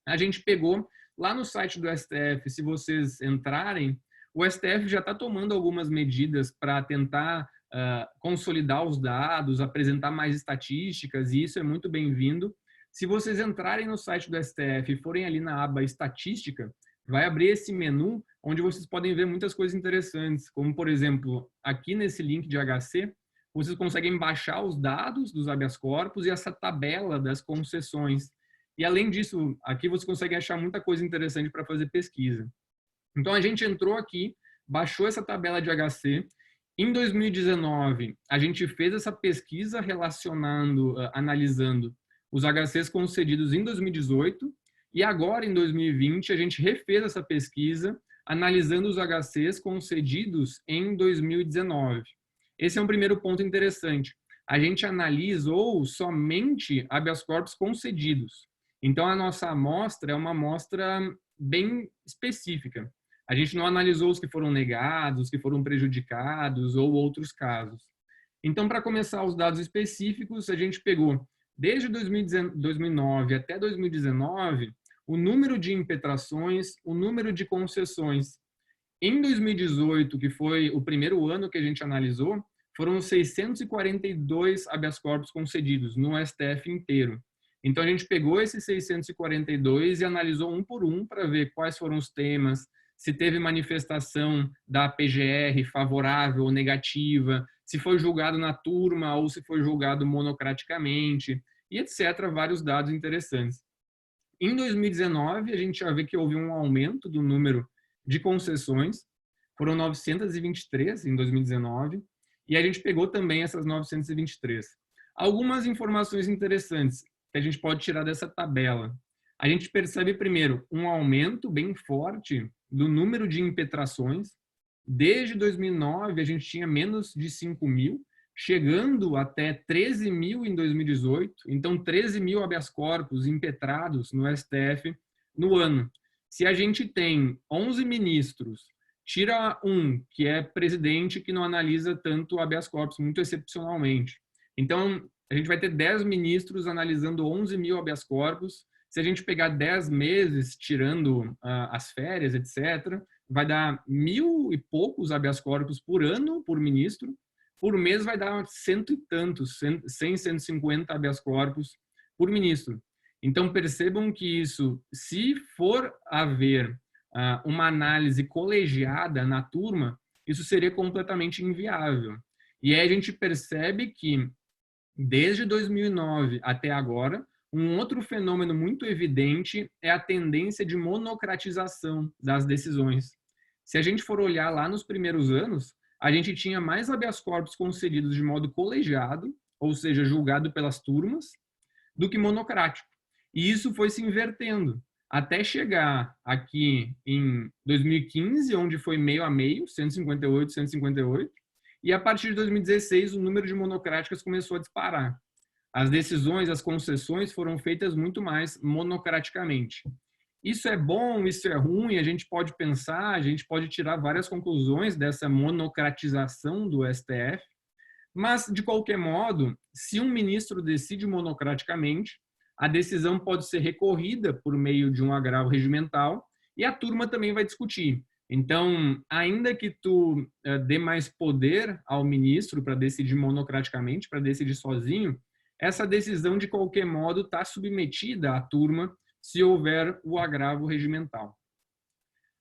A gente pegou lá no site do STF, se vocês entrarem, o STF já está tomando algumas medidas para tentar consolidar os dados, apresentar mais estatísticas, e isso é muito bem-vindo. Se vocês entrarem no site do STF e forem ali na aba Estatística, vai abrir esse menu onde vocês podem ver muitas coisas interessantes, como, por exemplo, aqui nesse link de HC, vocês conseguem baixar os dados dos habeas corpus e essa tabela das concessões. E, além disso, aqui você consegue achar muita coisa interessante para fazer pesquisa. Então, a gente entrou aqui, baixou essa tabela de HC. Em 2019, a gente fez essa pesquisa analisando os HCs concedidos em 2018. E agora, em 2020, a gente refez essa pesquisa analisando os HCs concedidos em 2019. Esse é um primeiro ponto interessante. A gente analisou somente habeas corpus concedidos. Então, a nossa amostra é uma amostra bem específica. A gente não analisou os que foram negados, os que foram prejudicados ou outros casos. Então, para começar os dados específicos, a gente pegou, desde 2009 até 2019, o número de impetrações, o número de concessões. Em 2018, que foi o primeiro ano que a gente analisou, foram 642 habeas corpus concedidos no STF inteiro. Então, a gente pegou esses 642 e analisou um por um para ver quais foram os temas, se teve manifestação da PGR favorável ou negativa, se foi julgado na turma ou se foi julgado monocraticamente, e etc. Vários dados interessantes. Em 2019, a gente já vê que houve um aumento do número de concessões, foram 923 em 2019, e a gente pegou também essas 923. Algumas informações interessantes que a gente pode tirar dessa tabela. A gente percebe, primeiro, um aumento bem forte do número de impetrações. Desde 2009, a gente tinha menos de 5 mil, chegando até 13 mil em 2018. Então, 13 mil habeas corpus impetrados no STF no ano. Se a gente tem 11 ministros, tira um, que é presidente, que não analisa tanto o habeas corpus, muito excepcionalmente. Então, a gente vai ter 10 ministros analisando 11 mil habeas corpus. Se a gente pegar 10 meses, tirando as férias, etc., vai dar 1.000 e poucos habeas corpus por ano, por ministro. Por mês vai dar 100 e tantos, 100, 150 habeas corpus por ministro. Então, percebam que isso, se for haver uma análise colegiada na turma, isso seria completamente inviável. E aí a gente percebe que, desde 2009 até agora, um outro fenômeno muito evidente é a tendência de monocratização das decisões. Se a gente for olhar lá nos primeiros anos, a gente tinha mais habeas corpus concedidos de modo colegiado, ou seja, julgado pelas turmas, do que monocrático. E isso foi se invertendo, até chegar aqui em 2015, onde foi meio a meio, 158, 158, e a partir de 2016 o número de monocráticas começou a disparar. As decisões, as concessões foram feitas muito mais monocraticamente. Isso é bom, isso é ruim, a gente pode pensar, a gente pode tirar várias conclusões dessa monocratização do STF, mas, de qualquer modo, se um ministro decide monocraticamente, a decisão pode ser recorrida por meio de um agravo regimental e a turma também vai discutir. Então, ainda que tu dê mais poder ao ministro para decidir monocraticamente, para decidir sozinho, essa decisão, de qualquer modo, está submetida à turma se houver o agravo regimental.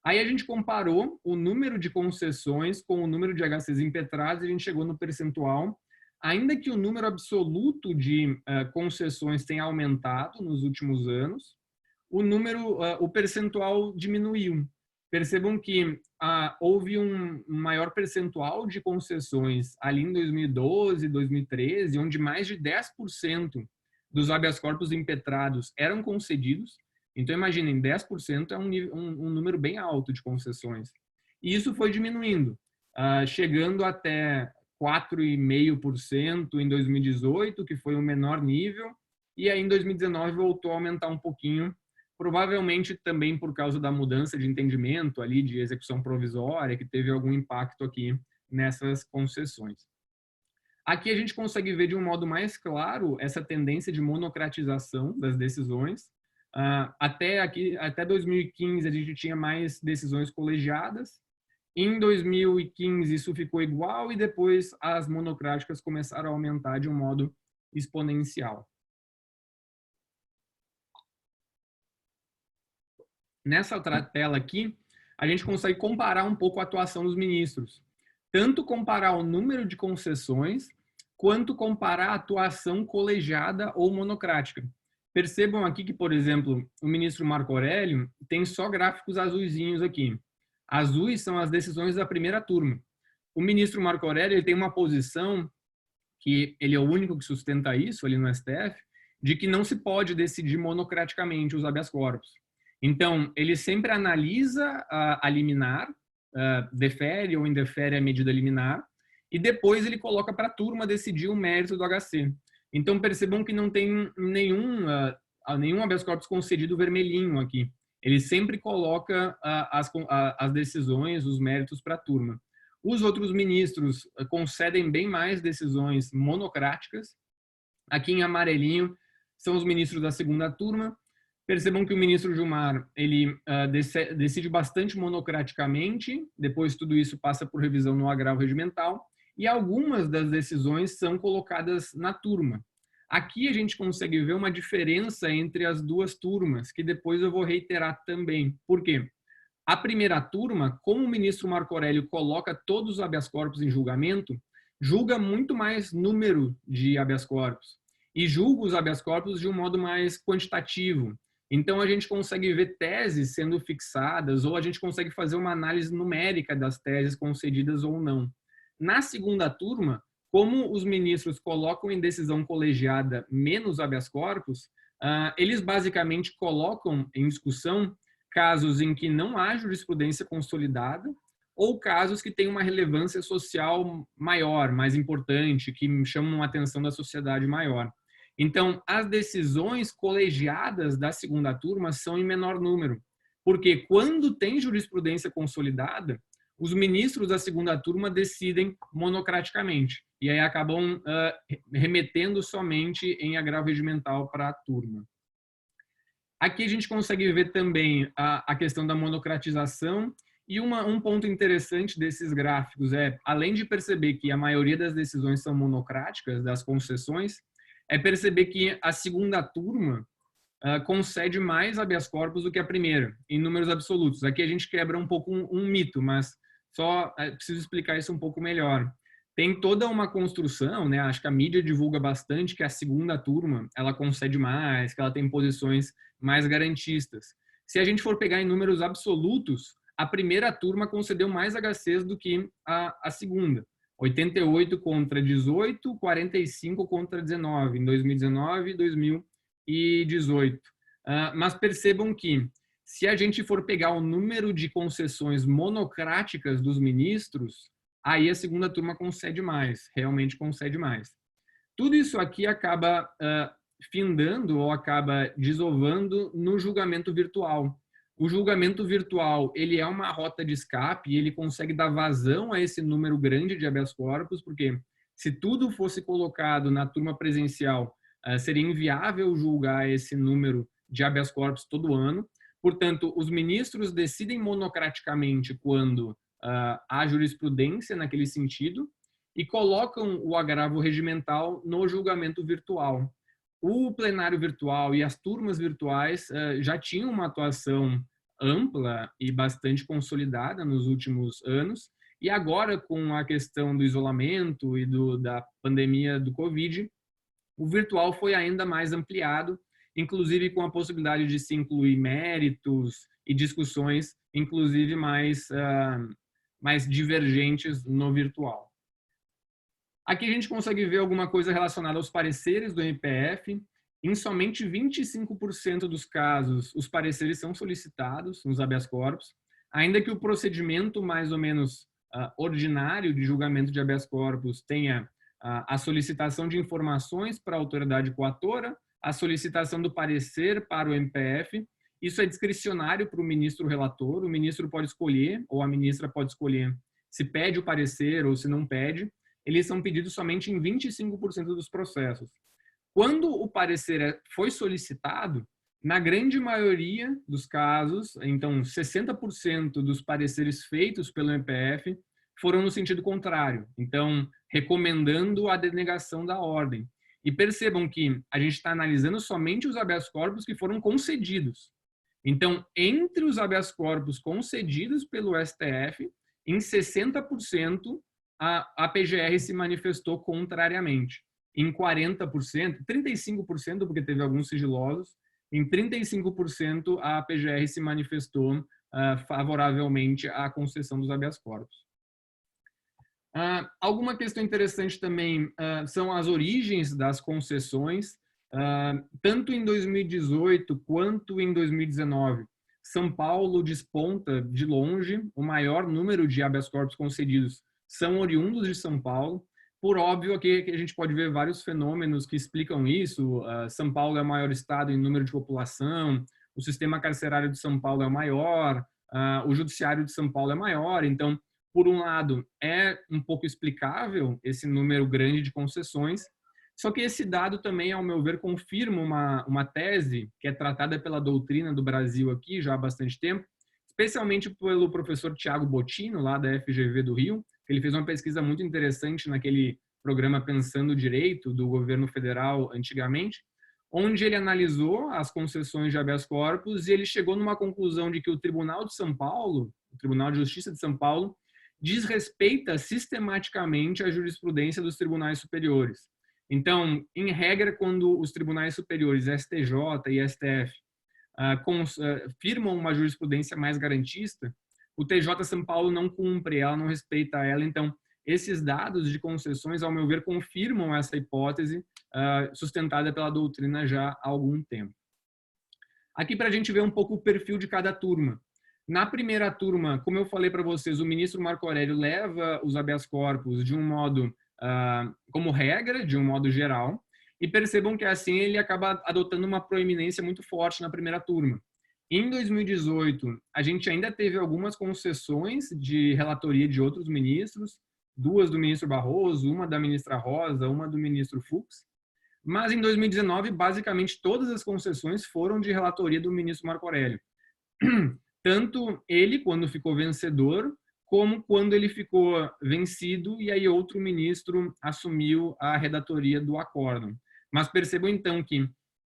Aí a gente comparou o número de concessões com o número de HCs impetrados e a gente chegou no percentual. Ainda que o número absoluto de concessões tenha aumentado nos últimos anos, o percentual diminuiu. Percebam que houve um maior percentual de concessões ali em 2012, 2013, onde mais de 10% dos habeas corpus impetrados eram concedidos. Então, imaginem, 10% é um número bem alto de concessões. E isso foi diminuindo, chegando até 4,5% em 2018, que foi o menor nível, e aí em 2019 voltou a aumentar um pouquinho, provavelmente também por causa da mudança de entendimento ali de execução provisória, que teve algum impacto aqui nessas concessões. Aqui a gente consegue ver de um modo mais claro essa tendência de monocratização das decisões. Até 2015 a gente tinha mais decisões colegiadas. Em 2015 isso ficou igual e depois as monocráticas começaram a aumentar de um modo exponencial. Nessa outra tela aqui, a gente consegue comparar um pouco a atuação dos ministros. Tanto comparar o número de concessões, quanto comparar a atuação colegiada ou monocrática. Percebam aqui que, por exemplo, o ministro Marco Aurélio tem só gráficos azuisinhos aqui. Azuis são as decisões da primeira turma. O ministro Marco Aurélio ele tem uma posição, que ele é o único que sustenta isso ali no STF, de que não se pode decidir monocraticamente os habeas corpus. Então, ele sempre analisa a liminar, defere ou indefere a medida liminar, e depois ele coloca para a turma decidir o mérito do HC. Então, percebam que não tem nenhum habeas corpus concedido vermelhinho aqui. Ele sempre coloca as decisões, os méritos para a turma. Os outros ministros concedem bem mais decisões monocráticas. Aqui em amarelinho são os ministros da segunda turma. Percebam que o ministro Gilmar ele decide bastante monocraticamente, depois tudo isso passa por revisão no agravo regimental, e algumas das decisões são colocadas na turma. Aqui a gente consegue ver uma diferença entre as duas turmas, que depois eu vou reiterar também. Por quê? A primeira turma, como o ministro Marco Aurélio coloca todos os habeas corpus em julgamento, julga muito mais número de habeas corpus e julga os habeas corpus de um modo mais quantitativo. Então, a gente consegue ver teses sendo fixadas ou a gente consegue fazer uma análise numérica das teses concedidas ou não. Na segunda turma, como os ministros colocam em decisão colegiada menos habeas corpus, eles basicamente colocam em discussão casos em que não há jurisprudência consolidada ou casos que têm uma relevância social maior, mais importante, que chamam a atenção da sociedade maior. Então, as decisões colegiadas da segunda turma são em menor número. porque quando tem jurisprudência consolidada, os ministros da segunda turma decidem monocraticamente, e aí acabam remetendo somente em agravo regimental para a turma. Aqui a gente consegue ver também a questão da monocratização, e um ponto interessante desses gráficos é, além de perceber que a maioria das decisões são monocráticas, das concessões, é perceber que a segunda turma concede mais habeas corpus do que a primeira, em números absolutos. Aqui a gente quebra um pouco um mito, mas só preciso explicar isso um pouco melhor. Tem toda uma construção, né? Acho que a mídia divulga bastante que a segunda turma ela concede mais, que ela tem posições mais garantistas. Se a gente for pegar em números absolutos, a primeira turma concedeu mais HCs do que a segunda. 88 contra 18, 45 contra 19, em 2019 e 2018. Mas percebam que, se a gente for pegar o número de concessões monocráticas dos ministros, aí a segunda turma concede mais, realmente concede mais. Tudo isso aqui acaba findando ou acaba desovando no julgamento virtual. O julgamento virtual, ele é uma rota de escape e ele consegue dar vazão a esse número grande de habeas corpus, porque se tudo fosse colocado na turma presencial, seria inviável julgar esse número de habeas corpus todo ano. Portanto, os ministros decidem monocraticamente quando há jurisprudência naquele sentido e colocam o agravo regimental no julgamento virtual. O plenário virtual e as turmas virtuais já tinham uma atuação ampla e bastante consolidada nos últimos anos, e agora, com a questão do isolamento e da pandemia do Covid, o virtual foi ainda mais ampliado, inclusive com a possibilidade de se incluir méritos e discussões, inclusive mais divergentes no virtual. Aqui a gente consegue ver alguma coisa relacionada aos pareceres do MPF. Em somente 25% dos casos, os pareceres são solicitados nos habeas corpus, ainda que o procedimento mais ou menos ordinário de julgamento de habeas corpus tenha a solicitação de informações para a autoridade coatora, a solicitação do parecer para o MPF. Isso é discricionário para o ministro relator, o ministro pode escolher, ou a ministra pode escolher, se pede o parecer ou se não pede. Eles são pedidos somente em 25% dos processos. Quando o parecer foi solicitado, na grande maioria dos casos, então 60% dos pareceres feitos pelo MPF foram no sentido contrário, então recomendando a denegação da ordem. E percebam que a gente está analisando somente os habeas corpus que foram concedidos. Então, entre os habeas corpus concedidos pelo STF, em 60%, a PGR se manifestou contrariamente. Em 40%, 35%, porque teve alguns sigilosos, em 35% a PGR se manifestou favoravelmente à concessão dos habeas corpus. Alguma questão interessante também são as origens das concessões. Tanto em 2018 quanto em 2019, São Paulo desponta de longe. O maior número de habeas corpus concedidos são oriundos de São Paulo. Por óbvio, aqui a gente pode ver vários fenômenos que explicam isso. São Paulo é o maior estado em número de população, o sistema carcerário de São Paulo é o maior, o judiciário de São Paulo é maior. Então, por um lado, é um pouco explicável esse número grande de concessões, só que esse dado também, ao meu ver, confirma uma tese que é tratada pela doutrina do Brasil aqui já há bastante tempo, especialmente pelo professor Tiago Bottino, lá da FGV do Rio. Ele fez uma pesquisa muito interessante naquele programa Pensando Direito do governo federal antigamente, onde ele analisou as concessões de habeas corpus e ele chegou numa conclusão de que o Tribunal de São Paulo, o Tribunal de Justiça de São Paulo, desrespeita sistematicamente a jurisprudência dos tribunais superiores. Então, em regra, quando os tribunais superiores, STJ e STF, firmam uma jurisprudência mais garantista, o TJ São Paulo não cumpre, ela não respeita ela. Então, esses dados de concessões, ao meu ver, confirmam essa hipótese sustentada pela doutrina já há algum tempo. Aqui para a gente ver um pouco o perfil de cada turma. Na primeira turma, como eu falei para vocês, o ministro Marco Aurélio leva os habeas corpus de um modo, como regra, de um modo geral, e percebam que assim ele acaba adotando uma proeminência muito forte na primeira turma. Em 2018, a gente ainda teve algumas concessões de relatoria de outros ministros, 2 do ministro Barroso, uma da ministra Rosa, uma do ministro Fux. Mas em 2019, basicamente todas as concessões foram de relatoria do ministro Marco Aurélio. Tanto ele, quando ficou vencedor, como quando ele ficou vencido e aí outro ministro assumiu a redatoria do acórdão. Mas percebam então que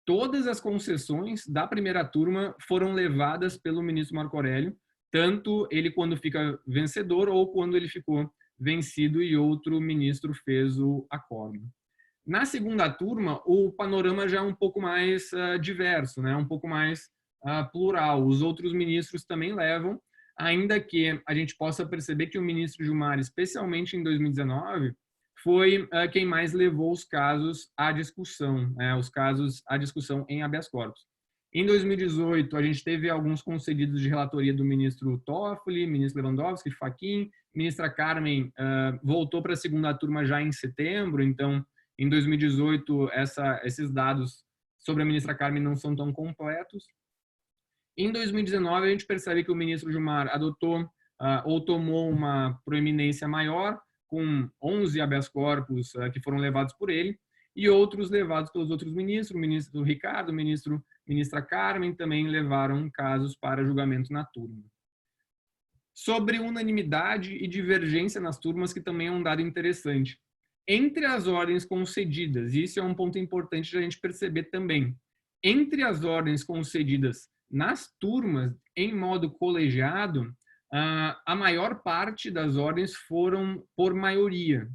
todas as concessões da primeira turma foram levadas pelo ministro Marco Aurélio, tanto ele quando fica vencedor ou quando ele ficou vencido e outro ministro fez o acórdão. Na segunda turma, o panorama já é um pouco mais diverso, né? Um pouco mais plural. Os outros ministros também levam, ainda que a gente possa perceber que o ministro Gilmar, especialmente em 2019, foi quem mais levou os casos à discussão, né? Os casos à discussão em habeas corpus. Em 2018, a gente teve alguns concedidos de relatoria do ministro Toffoli, ministro Lewandowski, Fachin, ministra Carmen voltou para a segunda turma já em setembro, então em 2018, esses dados sobre a ministra Carmen não são tão completos. Em 2019, a gente percebe que o ministro Gilmar adotou ou tomou uma proeminência maior, com 11 habeas corpus que foram levados por ele, e outros levados pelos outros ministros, o ministro Ricardo, ministra Carmen, também levaram casos para julgamento na turma. Sobre unanimidade e divergência nas turmas, que também é um dado interessante. Entre as ordens concedidas, e isso é um ponto importante de a gente perceber também, entre as ordens concedidas nas turmas, em modo colegiado, a maior parte das ordens foram por maioria,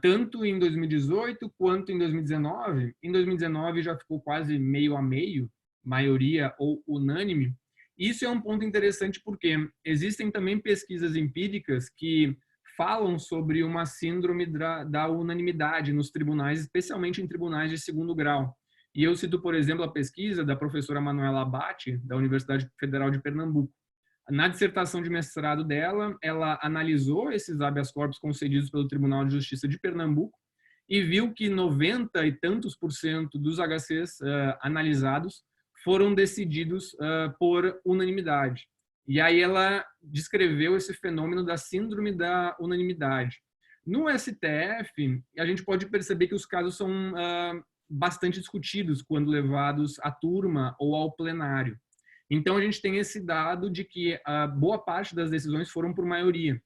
tanto em 2018 quanto em 2019. Em 2019 já ficou quase meio a meio, maioria ou unânime. Isso é um ponto interessante porque existem também pesquisas empíricas que falam sobre uma síndrome da unanimidade nos tribunais, especialmente em tribunais de segundo grau. E eu cito, por exemplo, a pesquisa da professora Manuela Abate, da Universidade Federal de Pernambuco. Na dissertação de mestrado dela, ela analisou esses habeas corpus concedidos pelo Tribunal de Justiça de Pernambuco e viu que 90 e tantos % dos HCs analisados foram decididos por unanimidade. E aí ela descreveu esse fenômeno da síndrome da unanimidade. No STF, a gente pode perceber que os casos são bastante discutidos quando levados à turma ou ao plenário. Então, a gente tem esse dado de que a boa parte das decisões foram por maioria.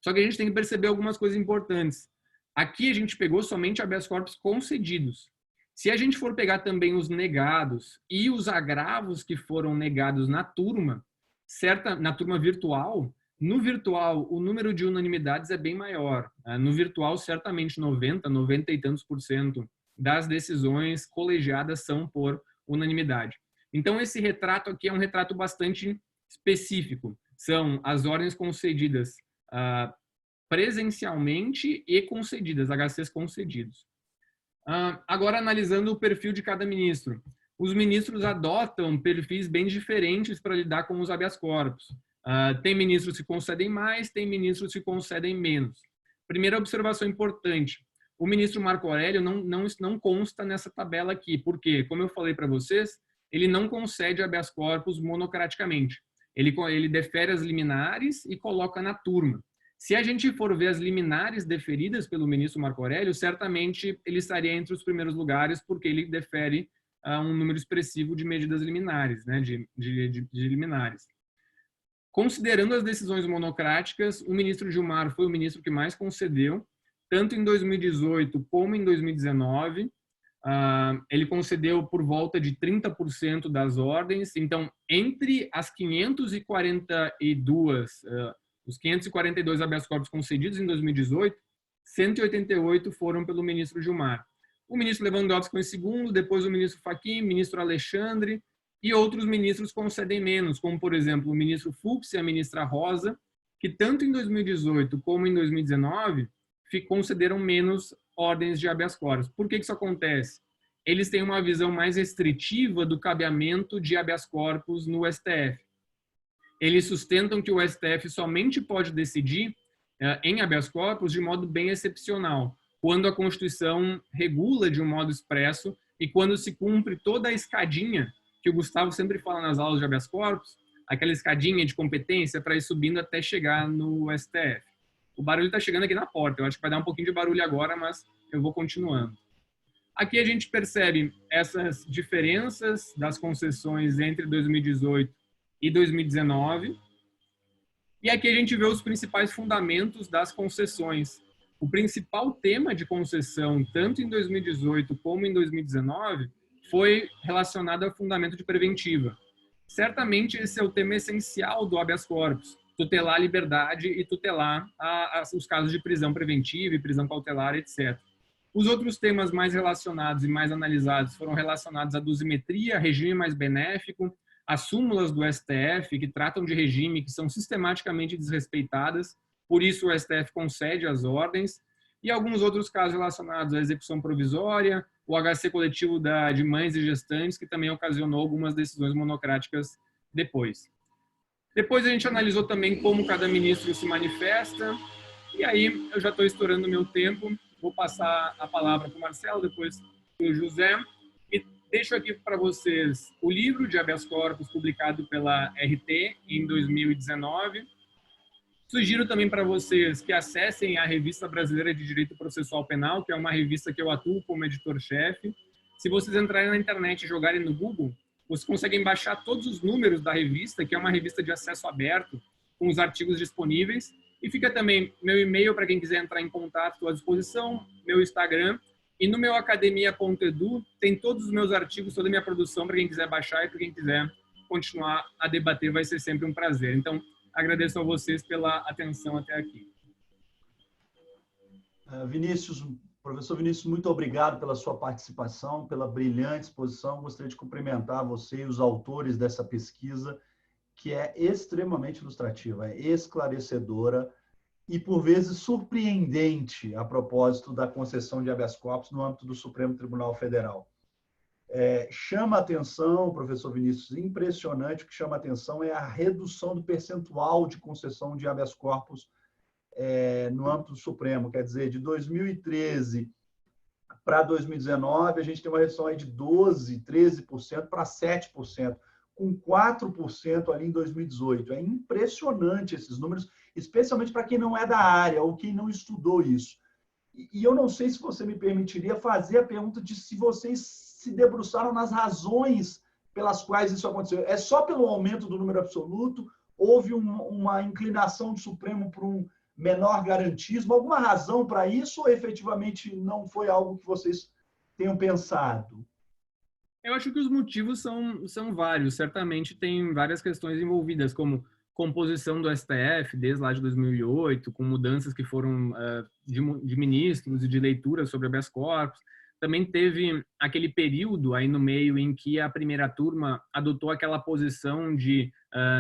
Só que a gente tem que perceber algumas coisas importantes. Aqui a gente pegou somente habeas corpus concedidos. Se a gente for pegar também os negados e os agravos que foram negados na turma virtual, no virtual o número de unanimidades é bem maior. No virtual, certamente 90 e tantos % das decisões colegiadas são por unanimidade. Então, esse retrato aqui é um retrato bastante específico. São as ordens concedidas presencialmente e concedidas, HCs concedidos. Agora, analisando o perfil de cada ministro. Os ministros adotam perfis bem diferentes para lidar com os habeas corpus. Tem ministros que concedem mais, tem ministros que concedem menos. Primeira observação importante. O ministro Marco Aurélio não consta nessa tabela aqui, porque, como eu falei para vocês, ele não concede habeas corpus monocraticamente. Ele defere as liminares e coloca na turma. Se a gente for ver as liminares deferidas pelo ministro Marco Aurélio, certamente ele estaria entre os primeiros lugares, porque ele defere um número expressivo de medidas liminares, né, de liminares. Considerando as decisões monocráticas, o ministro Gilmar foi o ministro que mais concedeu, tanto em 2018 como em 2019. Ele concedeu por volta de 30% das ordens. Então, entre as 542 habeas corpus concedidos em 2018, 188 foram pelo ministro Gilmar. O ministro Lewandowski foi em segundo, depois o ministro Fachin, ministro Alexandre, e outros ministros concedem menos, como, por exemplo, o ministro Fux e a ministra Rosa, que tanto em 2018 como em 2019 concederam menos ordens de habeas corpus. Por que isso acontece? Eles têm uma visão mais restritiva do cabeamento de habeas corpus no STF. Eles sustentam que o STF somente pode decidir em habeas corpus de modo bem excepcional, quando a Constituição regula de um modo expresso e quando se cumpre toda a escadinha que o Gustavo sempre fala nas aulas de habeas corpus, aquela escadinha de competência para ir subindo até chegar no STF. O barulho está chegando aqui na porta, eu acho que vai dar um pouquinho de barulho agora, mas eu vou continuando. Aqui a gente percebe essas diferenças das concessões entre 2018 e 2019. E aqui a gente vê os principais fundamentos das concessões. O principal tema de concessão, tanto em 2018 como em 2019, foi relacionado ao fundamento de preventiva. Certamente esse é o tema essencial do habeas corpus, tutelar a liberdade e tutelar os casos de prisão preventiva e prisão cautelar, etc. Os outros temas mais relacionados e mais analisados foram relacionados à dosimetria, regime mais benéfico, as súmulas do STF, que tratam de regime que são sistematicamente desrespeitadas, por isso o STF concede as ordens, e alguns outros casos relacionados à execução provisória, o HC coletivo de mães e gestantes, que também ocasionou algumas decisões monocráticas depois. Depois a gente analisou também como cada ministro se manifesta, e aí eu já estou estourando o meu tempo, vou passar a palavra para o Marcelo, depois para o José, e deixo aqui para vocês o livro de habeas corpus publicado pela RT em 2019. Sugiro também para vocês que acessem a Revista Brasileira de Direito Processual Penal, que é uma revista que eu atuo como editor-chefe. Se vocês entrarem na internet e jogarem no Google, vocês conseguem baixar todos os números da revista, que é uma revista de acesso aberto, com os artigos disponíveis. E fica também meu e-mail para quem quiser entrar em contato, estou à disposição, meu Instagram. E no meu academia.edu tem todos os meus artigos, toda a minha produção, para quem quiser baixar e para quem quiser continuar a debater, vai ser sempre um prazer. Então, agradeço a vocês pela atenção até aqui. Professor Vinícius, muito obrigado pela sua participação, pela brilhante exposição. Gostaria de cumprimentar você e os autores dessa pesquisa, que é extremamente ilustrativa, é esclarecedora e, por vezes, surpreendente a propósito da concessão de habeas corpus no âmbito do Supremo Tribunal Federal. Chama a atenção, professor Vinícius, impressionante, o que chama a atenção é a redução do percentual de concessão de habeas corpus no âmbito do Supremo. Quer dizer, de 2013 para 2019, a gente tem uma redução aí de 12%, 13% para 7%, com 4% ali em 2018. É impressionante esses números, especialmente para quem não é da área ou quem não estudou isso. E eu não sei se você me permitiria fazer a pergunta de se vocês se debruçaram nas razões pelas quais isso aconteceu. É só pelo aumento do número absoluto? Houve uma inclinação do Supremo para um menor garantismo? Alguma razão para isso ou efetivamente não foi algo que vocês tenham pensado? Eu acho que os motivos são vários. Certamente tem várias questões envolvidas, como composição do STF desde lá de 2008, com mudanças que foram de ministros e de leitura sobre habeas corpus. Também teve aquele período aí no meio em que a primeira turma adotou aquela posição de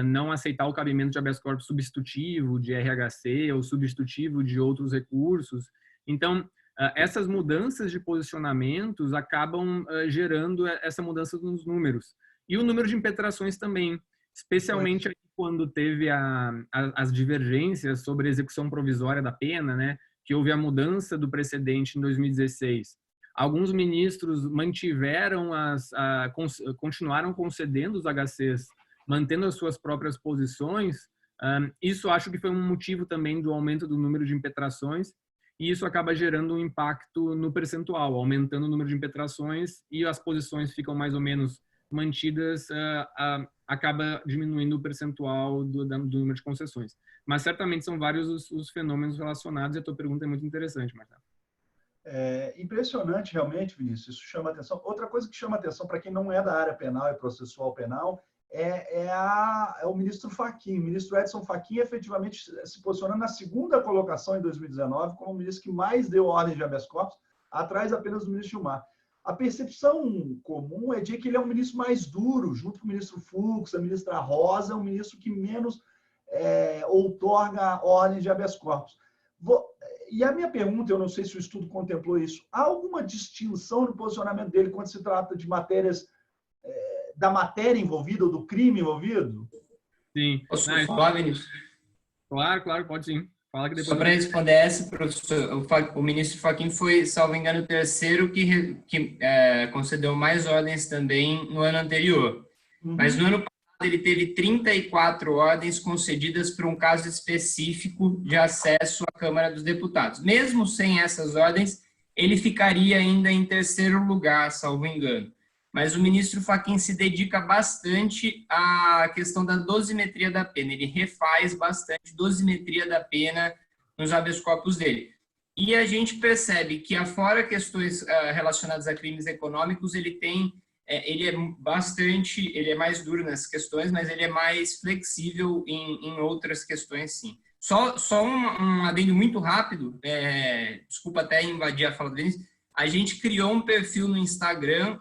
não aceitar o cabimento de habeas corpus substitutivo de RHC ou substitutivo de outros recursos. Então, essas mudanças de posicionamentos acabam gerando essa mudança nos números. E o número de impetrações também, especialmente quando teve as divergências sobre a execução provisória da pena, né, que houve a mudança do precedente em 2016. Alguns ministros continuaram concedendo os HCs, mantendo as suas próprias posições. Isso acho que foi um motivo também do aumento do número de impetrações, e isso acaba gerando um impacto no percentual, aumentando o número de impetrações e as posições ficam mais ou menos mantidas, acaba diminuindo o percentual do número de concessões. Mas certamente são vários os fenômenos relacionados e a tua pergunta é muito interessante, Marcelo. É impressionante, realmente, Vinícius, isso chama atenção. Outra coisa que chama atenção para quem não é da área penal e processual penal é o ministro Fachin. O ministro Edson Fachin efetivamente se posicionando na segunda colocação em 2019 como o ministro que mais deu ordem de habeas corpus, atrás apenas do ministro Gilmar. A percepção comum é de que ele é um ministro mais duro, junto com o ministro Fux, a ministra Rosa, é um ministro que menos outorga ordem de habeas corpus. E a minha pergunta, eu não sei se o estudo contemplou isso, há alguma distinção no posicionamento dele quando se trata de matérias, da matéria envolvida ou do crime envolvido? Sim. Posso falar, Vinícius? Claro, pode sim. Fala que depois... Só para responder essa, professor, o ministro Fachin foi, salvo engano, o terceiro que concedeu mais ordens também no ano anterior. Mas no ano passado ele teve 34 ordens concedidas por um caso específico de acesso à Câmara dos Deputados. Mesmo sem essas ordens, ele ficaria ainda em terceiro lugar, salvo engano. Mas o ministro Fachin se dedica bastante à questão da dosimetria da pena. Ele refaz bastante dosimetria da pena nos habeas corpus dele. E a gente percebe que, afora questões relacionadas a crimes econômicos, ele é mais duro nessas questões, mas ele é mais flexível em outras questões, sim. Só um adendo muito rápido, desculpa até invadir a fala do Vinícius, a gente criou um perfil no Instagram,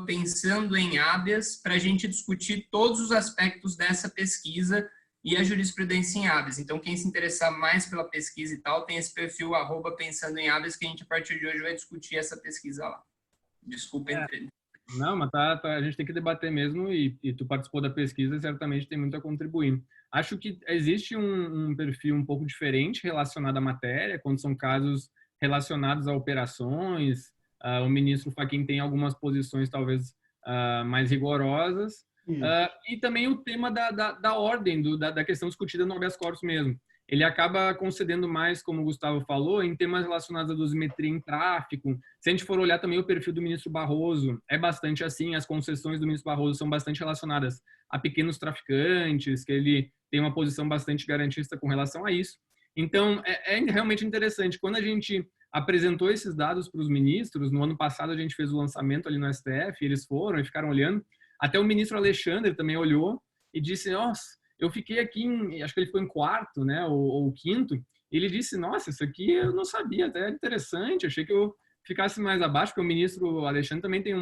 @pensandoemhabeas, para a gente discutir todos os aspectos dessa pesquisa e a jurisprudência em habeas. Então, quem se interessar mais pela pesquisa e tal, tem esse perfil @pensandoemhabeas, que a gente, a partir de hoje, vai discutir essa pesquisa lá. Desculpa, Não, mas a gente tem que debater mesmo, e tu participou da pesquisa e certamente tem muito a contribuir. Acho que existe um perfil um pouco diferente relacionado à matéria, quando são casos relacionados a operações. O ministro Fachin tem algumas posições talvez mais rigorosas. E também o tema da ordem, da questão discutida no habeas corpus mesmo. Ele acaba concedendo mais, como o Gustavo falou, em temas relacionados à dosimetria em tráfico. Se a gente for olhar também o perfil do ministro Barroso, é bastante assim, as concessões do ministro Barroso são bastante relacionadas a pequenos traficantes, que ele tem uma posição bastante garantista com relação a isso. Então, é realmente interessante. Quando a gente apresentou esses dados para os ministros, no ano passado a gente fez o lançamento ali no STF, eles foram e ficaram olhando. Até o ministro Alexandre também olhou e disse, nossa, eu fiquei aqui, acho que ele ficou em quarto, né, ou quinto, ele disse, nossa, isso aqui eu não sabia, até é interessante, achei que eu ficasse mais abaixo, porque o ministro Alexandre também tem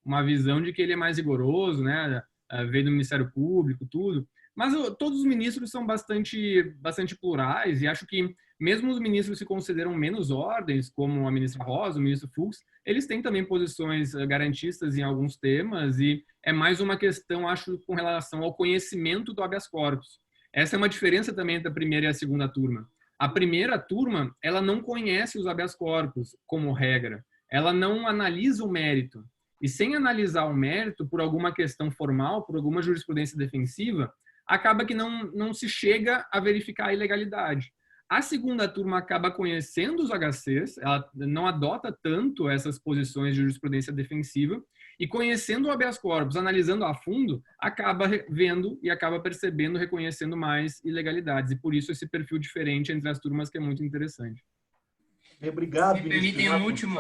uma visão de que ele é mais rigoroso, né, veio do Ministério Público, tudo. Mas todos os ministros são bastante plurais, e acho que mesmo os ministros que consideram menos ordens, como a ministra Rosa, o ministro Fux, eles têm também posições garantistas em alguns temas, e é mais uma questão, acho, com relação ao conhecimento do habeas corpus. Essa é uma diferença também entre a primeira e a segunda turma. A primeira turma, ela não conhece os habeas corpus como regra, ela não analisa o mérito. E sem analisar o mérito, por alguma questão formal, por alguma jurisprudência defensiva, acaba que não se chega a verificar a ilegalidade. A segunda turma acaba conhecendo os HCs, ela não adota tanto essas posições de jurisprudência defensiva, e conhecendo o habeas corpus, analisando a fundo, acaba vendo e acaba percebendo, reconhecendo mais ilegalidades. E por isso esse perfil diferente entre as turmas, que é muito interessante. Obrigado, Se me permitem um último.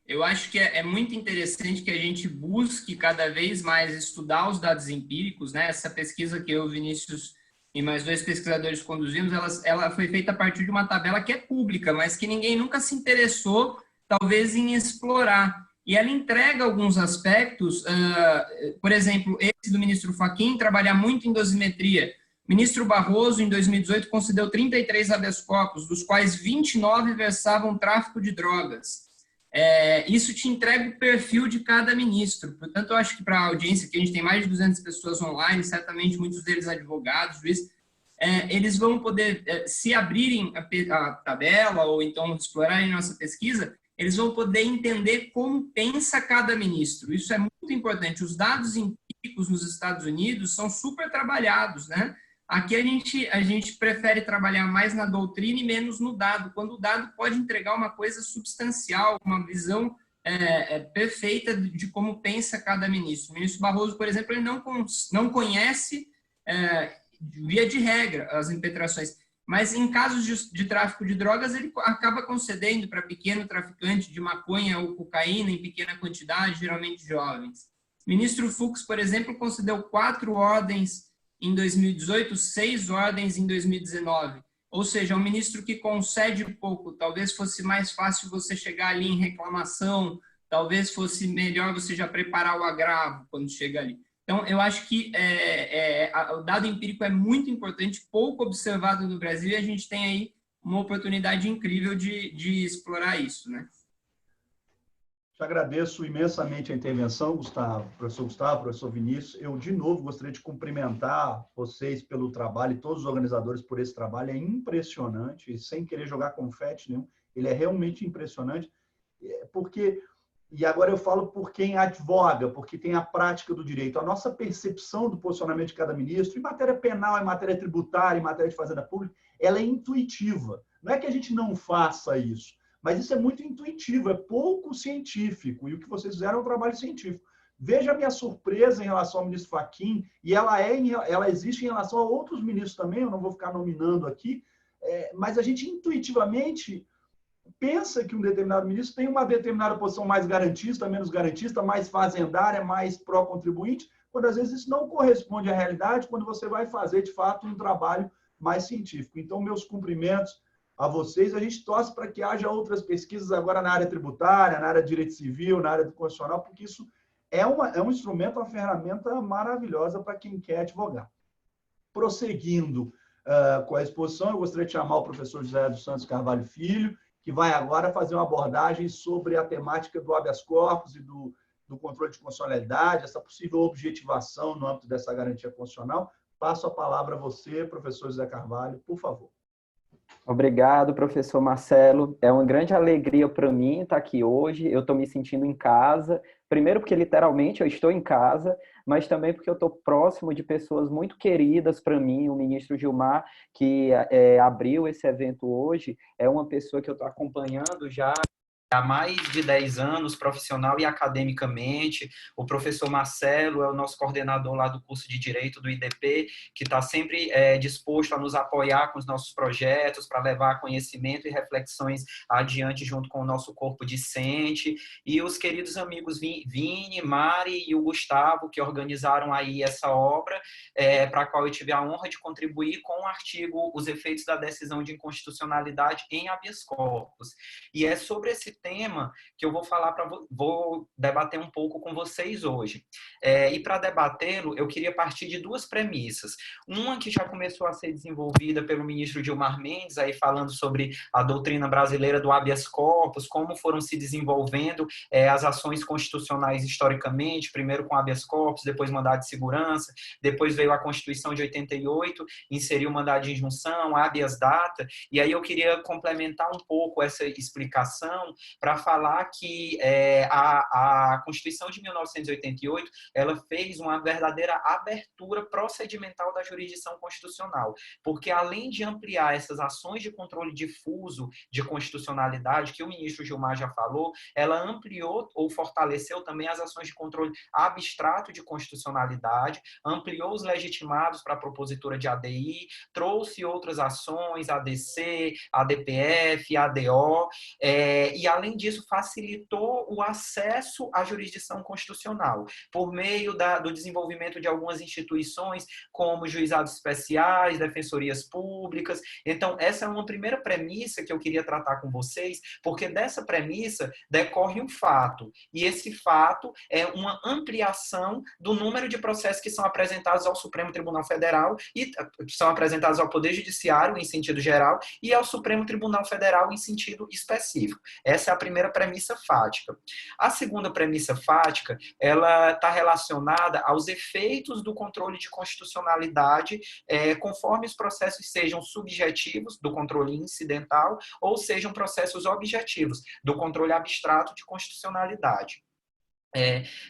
Eu acho que é muito interessante que a gente busque cada vez mais estudar os dados empíricos, né? Essa pesquisa que eu, Vinícius e mais 2 pesquisadores conduzimos, ela foi feita a partir de uma tabela que é pública, mas que ninguém nunca se interessou, talvez, em explorar. E ela entrega alguns aspectos, por exemplo, esse do ministro Fachin, trabalhar muito em dosimetria. O ministro Barroso, em 2018, concedeu 33 habeas corpus, dos quais 29 versavam tráfico de drogas. Isso te entrega o perfil de cada ministro. Portanto, eu acho que para a audiência, que a gente tem mais de 200 pessoas online, certamente muitos deles advogados, juízes, eles vão poder, se abrirem a tabela ou então explorarem nossa pesquisa, eles vão poder entender como pensa cada ministro. Isso é muito importante. Os dados empíricos nos Estados Unidos são super trabalhados, né? Aqui a gente prefere trabalhar mais na doutrina e menos no dado, quando o dado pode entregar uma coisa substancial, uma visão perfeita de como pensa cada ministro. O ministro Barroso, por exemplo, ele não conhece, via de regra, as impetrações, mas em casos de tráfico de drogas, ele acaba concedendo para pequeno traficante de maconha ou cocaína em pequena quantidade, geralmente jovens. O ministro Fux, por exemplo, concedeu 4 ordens em 2018, 6 ordens em 2019. Ou seja, é um ministro que concede pouco. Talvez fosse mais fácil você chegar ali em reclamação, talvez fosse melhor você já preparar o agravo quando chega ali. Então, eu acho que o dado empírico é muito importante, pouco observado no Brasil, e a gente tem aí uma oportunidade incrível de explorar isso, né? Te agradeço imensamente a intervenção, Gustavo, professor Vinícius. Eu, de novo, gostaria de cumprimentar vocês pelo trabalho e todos os organizadores por esse trabalho. É impressionante, sem querer jogar confete nenhum. Ele é realmente impressionante, porque e agora eu falo por quem advoga, porque tem a prática do direito. A nossa percepção do posicionamento de cada ministro, em matéria penal, em matéria tributária, em matéria de fazenda pública, ela é intuitiva. Não é que a gente não faça isso, mas isso é muito intuitivo, é pouco científico, e o que vocês fizeram é um trabalho científico. Veja a minha surpresa em relação ao ministro Fachin, e ela existe em relação a outros ministros também, eu não vou ficar nominando aqui, mas a gente intuitivamente pensa que um determinado ministro tem uma determinada posição mais garantista, menos garantista, mais fazendária, mais pró-contribuinte, quando às vezes isso não corresponde à realidade, quando você vai fazer, de fato, um trabalho mais científico. Então, meus cumprimentos a vocês. A gente torce para que haja outras pesquisas agora na área tributária, na área de direito civil, na área do constitucional, porque isso é um instrumento, uma ferramenta maravilhosa para quem quer advogar. Prosseguindo com a exposição, eu gostaria de chamar o professor José dos Santos Carvalho Filho, que vai agora fazer uma abordagem sobre a temática do habeas corpus e do controle de constitucionalidade, essa possível objetivação no âmbito dessa garantia constitucional. Passo a palavra a você, professor José Carvalho, por favor. Obrigado, professor Marcelo. É uma grande alegria para mim estar aqui hoje. Eu estou me sentindo em casa. Primeiro porque, literalmente, eu estou em casa, mas também porque eu estou próximo de pessoas muito queridas para mim. O ministro Gilmar, que abriu esse evento hoje, é uma pessoa que eu estou acompanhando já há mais de 10 anos, profissional e academicamente. O professor Marcelo é o nosso coordenador lá do curso de Direito do IDP, que está sempre disposto a nos apoiar com os nossos projetos, para levar conhecimento e reflexões adiante junto com o nosso corpo discente. E os queridos amigos Vini, Mari e o Gustavo, que organizaram aí essa obra, para a qual eu tive a honra de contribuir com o artigo Os Efeitos da Decisão de Inconstitucionalidade em Habeas Corpus. E é sobre esse tema que eu vou debater um pouco com vocês hoje. E para debatê-lo, eu queria partir de duas premissas. Uma que já começou a ser desenvolvida pelo ministro Gilmar Mendes, aí falando sobre a doutrina brasileira do habeas corpus, como foram se desenvolvendo as ações constitucionais historicamente, primeiro com habeas corpus, depois mandado de segurança, depois veio a Constituição de 88, inseriu o mandado de injunção, habeas data, e aí eu queria complementar um pouco essa explicação para falar que a Constituição de 1988 ela fez uma verdadeira abertura procedimental da jurisdição constitucional, porque além de ampliar essas ações de controle difuso de constitucionalidade, que o ministro Gilmar já falou, ela ampliou ou fortaleceu também as ações de controle abstrato de constitucionalidade, ampliou os legitimados para a propositura de ADI, trouxe outras ações, ADC, ADPF, ADO, e além disso facilitou o acesso à jurisdição constitucional por meio do desenvolvimento de algumas instituições como juizados especiais, defensorias públicas. Então, essa é uma primeira premissa que eu queria tratar com vocês, porque dessa premissa decorre um fato, e esse fato é uma ampliação do número de processos que são apresentados ao Supremo Tribunal Federal e que são apresentados ao Poder Judiciário em sentido geral e ao Supremo Tribunal Federal em sentido específico. Essa é a primeira premissa fática. A segunda premissa fática, ela está relacionada aos efeitos do controle de constitucionalidade, conforme os processos sejam subjetivos, do controle incidental, ou sejam processos objetivos, do controle abstrato de constitucionalidade.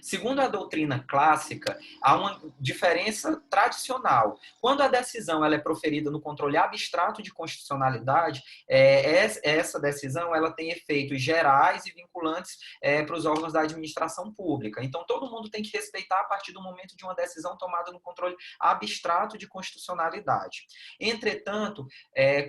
Segundo a doutrina clássica, há uma diferença tradicional. Quando a decisão ela é proferida no controle abstrato de constitucionalidade, essa decisão ela tem efeitos gerais e vinculantes para os órgãos da administração pública. Então, todo mundo tem que respeitar a partir do momento de uma decisão tomada no controle abstrato de constitucionalidade. Entretanto,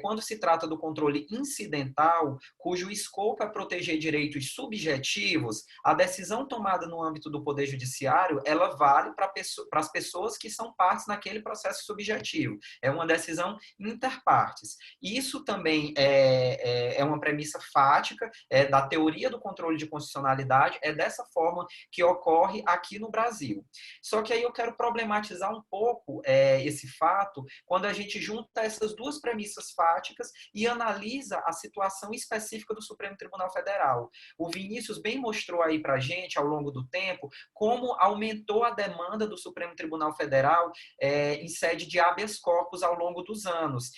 quando se trata do controle incidental, cujo escopo é proteger direitos subjetivos, a decisão tomada no âmbito do Poder Judiciário, ela vale para as pessoas que são partes naquele processo subjetivo. É uma decisão interpartes. Isso também é uma premissa fática da teoria do controle de constitucionalidade, é dessa forma que ocorre aqui no Brasil. Só que aí eu quero problematizar um pouco esse fato quando a gente junta essas duas premissas fáticas e analisa a situação específica do Supremo Tribunal Federal. O Vinícius bem mostrou aí para a gente, ao longo longo do tempo, como aumentou a demanda do Supremo Tribunal Federal em sede de habeas corpus ao longo dos anos.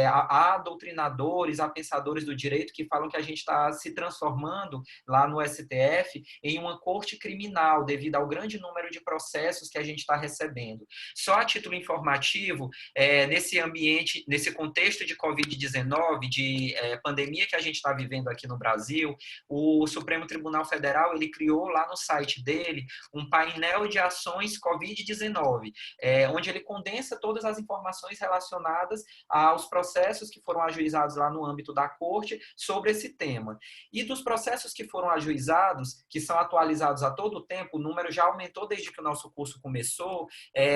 Há doutrinadores, há pensadores do direito que falam que a gente está se transformando lá no STF em uma corte criminal, devido ao grande número de processos que a gente está recebendo. Só a título informativo, nesse ambiente, nesse contexto de Covid-19, de pandemia que a gente está vivendo aqui no Brasil, o Supremo Tribunal Federal ele criou lá no site dele um painel de ações Covid-19, onde ele condensa todas as informações relacionadas aos processos que foram ajuizados lá no âmbito da corte sobre esse tema. E dos processos que foram ajuizados, que são atualizados a todo tempo, o número já aumentou desde que o nosso curso começou,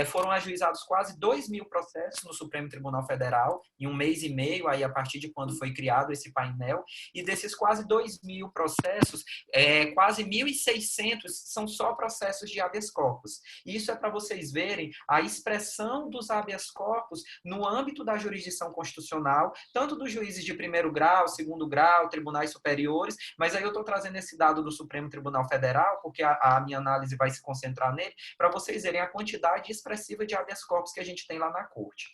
foram ajuizados quase 2.000 processos no Supremo Tribunal Federal, em 1 mês e meio, aí a partir de quando foi criado esse painel, e desses quase 2.000 processos, quase 1.600 são só processos de habeas corpus. Isso é para vocês verem a expressão dos habeas corpus no âmbito da jurisdição constitucional, tanto dos juízes de primeiro grau, segundo grau, tribunais superiores, mas aí eu estou trazendo esse dado do Supremo Tribunal Federal, porque a minha análise vai se concentrar nele, para vocês verem a quantidade expressiva de habeas corpus que a gente tem lá na corte.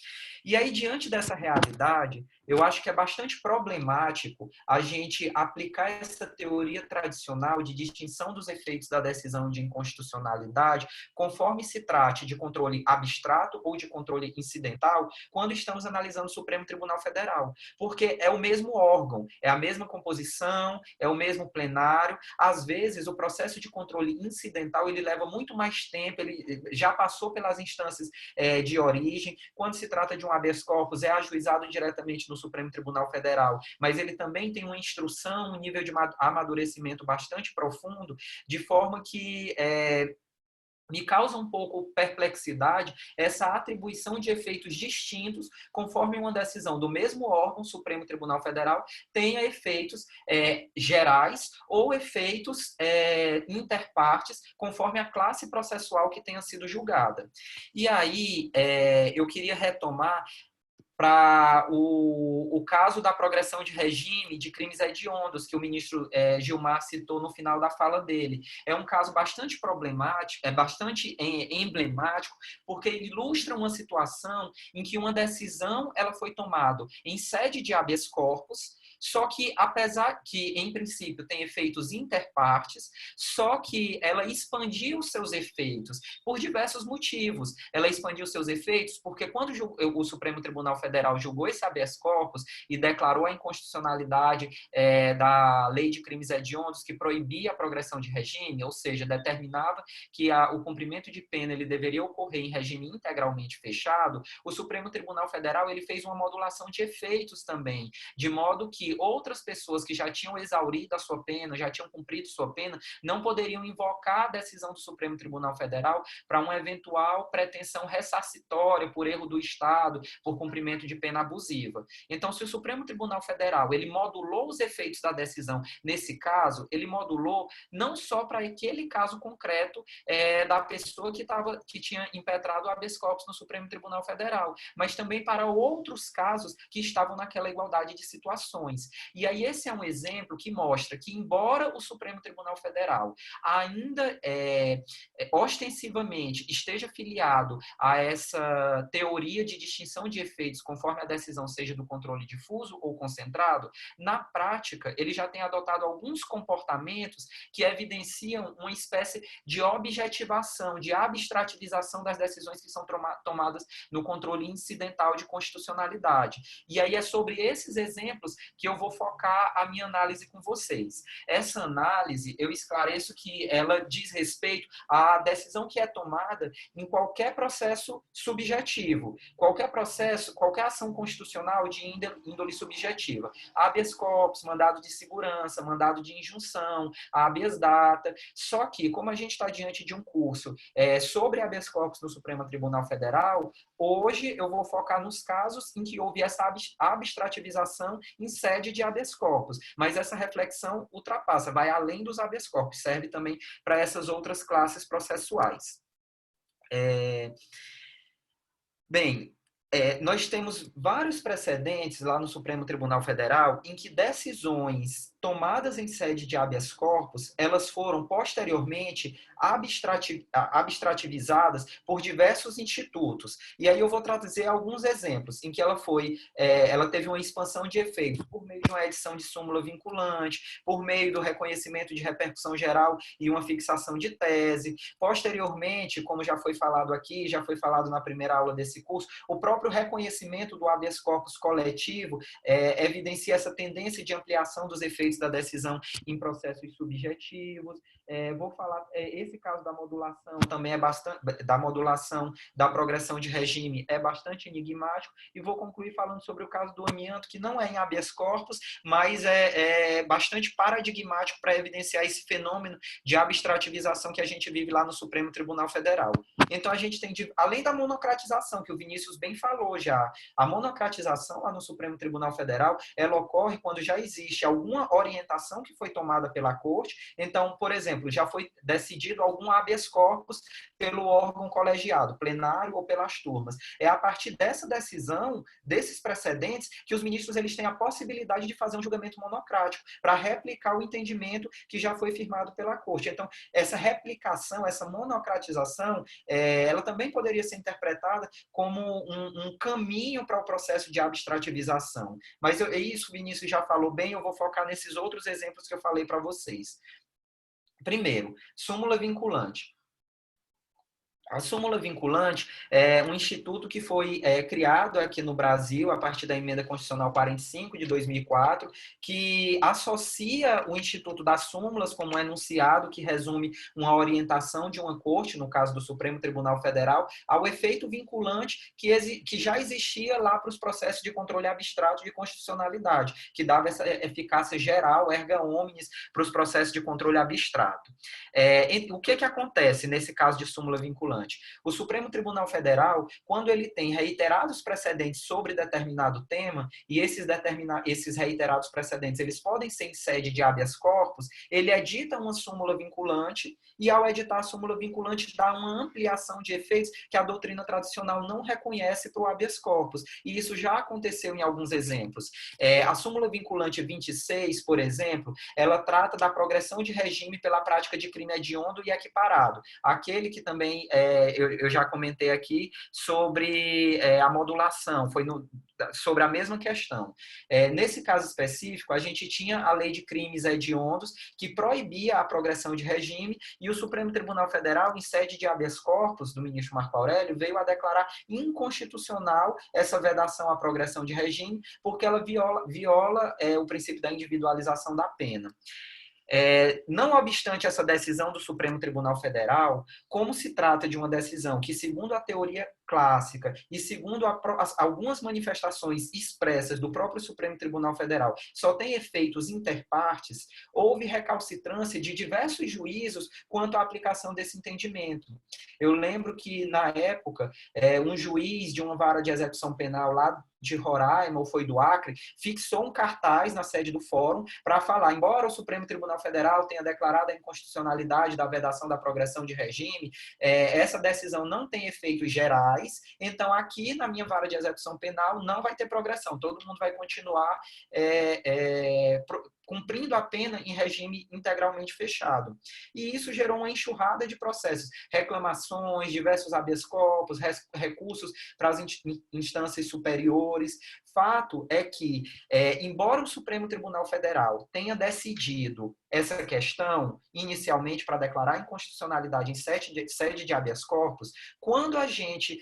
E aí, diante dessa realidade, eu acho que é bastante problemático a gente aplicar essa teoria tradicional de distinção dos efeitos da decisão de inconstitucionalidade, conforme se trate de controle abstrato ou de controle incidental, quando estamos analisando o Supremo Tribunal Federal. Porque é o mesmo órgão, é a mesma composição, é o mesmo plenário. Às vezes, o processo de controle incidental ele leva muito mais tempo, ele já passou pelas instâncias de origem. Quando se trata de um habeas corpus, é ajuizado diretamente no Supremo Tribunal Federal, mas ele também tem uma instrução, um nível de amadurecimento bastante profundo, de forma que me causa um pouco perplexidade essa atribuição de efeitos distintos conforme uma decisão do mesmo órgão, Supremo Tribunal Federal, tenha efeitos gerais ou efeitos interpartes, conforme a classe processual que tenha sido julgada. E aí, eu queria retomar para o caso da progressão de regime de crimes hediondos, que o ministro Gilmar citou no final da fala dele. É um caso bastante problemático, bastante emblemático, porque ele ilustra uma situação em que uma decisão ela foi tomada em sede de habeas corpus, só que, apesar que, em princípio, tem efeitos interpartes, só que ela expandiu seus efeitos por diversos motivos. Ela expandiu seus efeitos porque quando o Supremo Tribunal Federal julgou esse habeas corpus e declarou a inconstitucionalidade da Lei de Crimes Hediondos que proibia a progressão de regime, ou seja, determinava que o cumprimento de pena ele deveria ocorrer em regime integralmente fechado, o Supremo Tribunal Federal ele fez uma modulação de efeitos também, de modo que outras pessoas que já tinham exaurido a sua pena, já tinham cumprido sua pena, não poderiam invocar a decisão do Supremo Tribunal Federal para uma eventual pretensão ressarcitória por erro do Estado, por cumprimento de pena abusiva. Então, se o Supremo Tribunal Federal ele modulou os efeitos da decisão nesse caso, ele modulou não só para aquele caso concreto da pessoa que tinha impetrado o habeas corpus no Supremo Tribunal Federal, mas também para outros casos que estavam naquela igualdade de situações. E aí esse é um exemplo que mostra que, embora o Supremo Tribunal Federal ainda ostensivamente esteja filiado a essa teoria de distinção de efeitos conforme a decisão seja do controle difuso ou concentrado, na prática ele já tem adotado alguns comportamentos que evidenciam uma espécie de objetivação, de abstrativização das decisões que são tomadas no controle incidental de constitucionalidade. E aí é sobre esses exemplos que eu vou focar a minha análise com vocês. Essa análise, eu esclareço que ela diz respeito à decisão que é tomada em qualquer processo subjetivo, qualquer processo, qualquer ação constitucional de índole subjetiva. Habeas corpus, mandado de segurança, mandado de injunção, habeas data. Só que, como a gente está diante de um curso sobre habeas corpus no Supremo Tribunal Federal, hoje eu vou focar nos casos em que houve essa abstrativização em sede de habeas corpus, mas essa reflexão ultrapassa, vai além dos habeas corpus, serve também para essas outras classes processuais. Bem, nós temos vários precedentes lá no Supremo Tribunal Federal em que decisões tomadas em sede de habeas corpus, elas foram posteriormente abstrativizadas por diversos institutos. E aí eu vou trazer alguns exemplos em que ela teve uma expansão de efeitos por meio de uma edição de súmula vinculante, por meio do reconhecimento de repercussão geral e uma fixação de tese. Posteriormente, como já foi falado aqui, já foi falado na primeira aula desse curso, o próprio reconhecimento do habeas corpus coletivo evidencia essa tendência de ampliação dos efeitos da decisão em processos subjetivos. Vou falar, esse caso da modulação também da modulação da progressão de regime é bastante enigmático, e vou concluir falando sobre o caso do amianto, que não é em habeas corpus, mas é bastante paradigmático para evidenciar esse fenômeno de abstrativização que a gente vive lá no Supremo Tribunal Federal. Então, a gente tem, além da monocratização, que o Vinícius bem falou já, a monocratização lá no Supremo Tribunal Federal, ela ocorre quando já existe alguma orientação que foi tomada pela Corte. Então, por exemplo, já foi decidido algum habeas corpus pelo órgão colegiado, plenário ou pelas turmas. É a partir dessa decisão, desses precedentes, que os ministros eles têm a possibilidade de fazer um julgamento monocrático, para replicar o entendimento que já foi firmado pela Corte. Então, essa replicação, essa monocratização, ela também poderia ser interpretada como um caminho para o processo de abstrativização. Mas isso o Vinícius já falou bem, eu vou focar nesses outros exemplos que eu falei para vocês. Primeiro, súmula vinculante. A súmula vinculante é um instituto que foi criado aqui no Brasil a partir da Emenda Constitucional 45 de 2004, que associa o Instituto das Súmulas como um enunciado que resume uma orientação de uma corte, no caso do Supremo Tribunal Federal, ao efeito vinculante que já existia lá para os processos de controle abstrato de constitucionalidade, que dava essa eficácia geral, erga omnes, para os processos de controle abstrato. O que acontece nesse caso de súmula vinculante? O Supremo Tribunal Federal, quando ele tem reiterados precedentes sobre determinado tema, e esses reiterados precedentes eles podem ser em sede de habeas corpus, ele edita uma súmula vinculante, e ao editar a súmula vinculante dá uma ampliação de efeitos que a doutrina tradicional não reconhece para o habeas corpus. E isso já aconteceu em alguns exemplos. A súmula vinculante 26, por exemplo, ela trata da progressão de regime pela prática de crime hediondo e equiparado. Aquele que também eu já comentei aqui sobre a modulação, sobre a mesma questão. Nesse caso específico, a gente tinha a lei de crimes hediondos, que proibia a progressão de regime, e o Supremo Tribunal Federal, em sede de habeas corpus do ministro Marco Aurélio, veio a declarar inconstitucional essa vedação à progressão de regime, porque ela viola o princípio da individualização da pena. Não obstante essa decisão do Supremo Tribunal Federal, como se trata de uma decisão que, segundo a teoria clássica e segundo algumas manifestações expressas do próprio Supremo Tribunal Federal, só tem efeitos interpartes, houve recalcitrância de diversos juízos quanto à aplicação desse entendimento. Eu lembro que, na época, um juiz de uma vara de execução penal lá de Roraima, ou foi do Acre, fixou um cartaz na sede do fórum para falar, embora o Supremo Tribunal Federal tenha declarado a inconstitucionalidade da vedação da progressão de regime, essa decisão não tem efeitos gerais, então aqui na minha vara de execução penal não vai ter progressão, todo mundo vai continuar cumprindo a pena em regime integralmente fechado. E isso gerou uma enxurrada de processos, reclamações, diversos habeas corpus, recursos para as instâncias superiores. Fato é que, embora o Supremo Tribunal Federal tenha decidido essa questão, inicialmente para declarar a inconstitucionalidade em sede de habeas corpus, quando a gente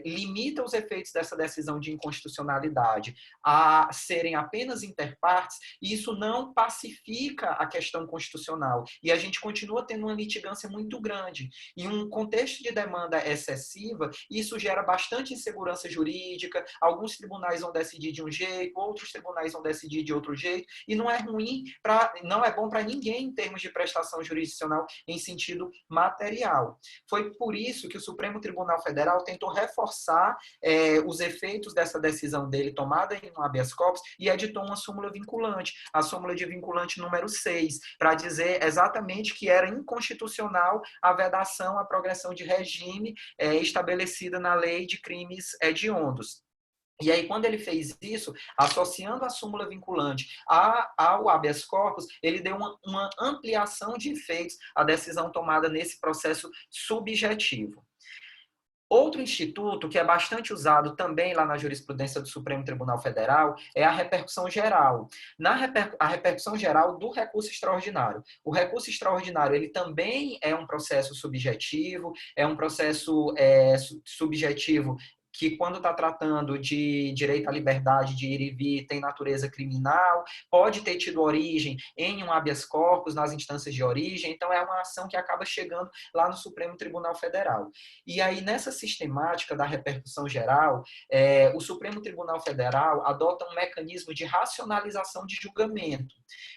limita os efeitos dessa decisão de inconstitucionalidade a serem apenas interpartes, isso não pacifica a questão constitucional, e a gente continua tendo uma litigância muito grande. Em um contexto de demanda excessiva, isso gera bastante insegurança jurídica, alguns tribunais vão decidir de um jeito, outros tribunais vão decidir de outro jeito, e não é ruim, não é bom para ninguém em termos de prestação jurisdicional em sentido material. Foi por isso que o Supremo Tribunal Federal tentou reforçar os efeitos dessa decisão dele tomada em um habeas corpus e editou uma súmula vinculante, a súmula de vinculante número 6, para dizer exatamente que era inconstitucional a vedação à progressão de regime estabelecida na lei de crimes hediondos. E aí, quando ele fez isso, associando a súmula vinculante ao habeas corpus, ele deu uma ampliação de efeitos à decisão tomada nesse processo subjetivo. Outro instituto que é bastante usado também lá na jurisprudência do Supremo Tribunal Federal é a repercussão geral. A repercussão geral do recurso extraordinário. O recurso extraordinário ele também é um processo subjetivo, é um processo subjetivo que, quando está tratando de direito à liberdade de ir e vir, tem natureza criminal, pode ter tido origem em um habeas corpus, nas instâncias de origem, então é uma ação que acaba chegando lá no Supremo Tribunal Federal. E aí, nessa sistemática da repercussão geral, o Supremo Tribunal Federal adota um mecanismo de racionalização de julgamento,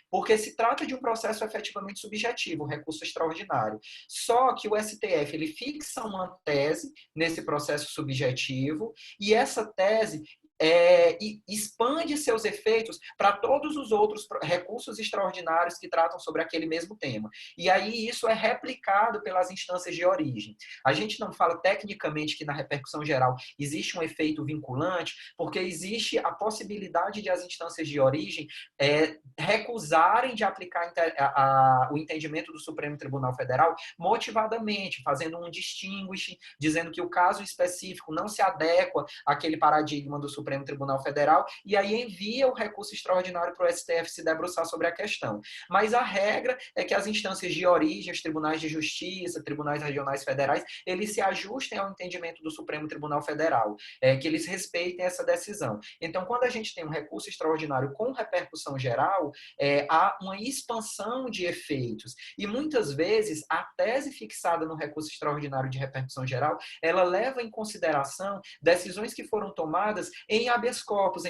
porque se trata de um processo efetivamente subjetivo, um recurso extraordinário. Só que o STF ele fixa uma tese nesse processo subjetivo, e essa tese expande seus efeitos para todos os outros recursos extraordinários que tratam sobre aquele mesmo tema. E aí isso é replicado pelas instâncias de origem. A gente não fala tecnicamente que na repercussão geral existe um efeito vinculante, porque existe a possibilidade de as instâncias de origem recusarem de aplicar o entendimento do Supremo Tribunal Federal motivadamente, fazendo um distinguishing, dizendo que o caso específico não se adequa àquele paradigma do Supremo Tribunal Federal, e aí envia o recurso extraordinário para o STF se debruçar sobre a questão. Mas a regra é que as instâncias de origem, os tribunais de justiça, tribunais regionais federais, eles se ajustem ao entendimento do Supremo Tribunal Federal, que eles respeitem essa decisão. Então, quando a gente tem um recurso extraordinário com repercussão geral, há uma expansão de efeitos. E muitas vezes a tese fixada no recurso extraordinário de repercussão geral, ela leva em consideração decisões que foram tomadas em habeas corpus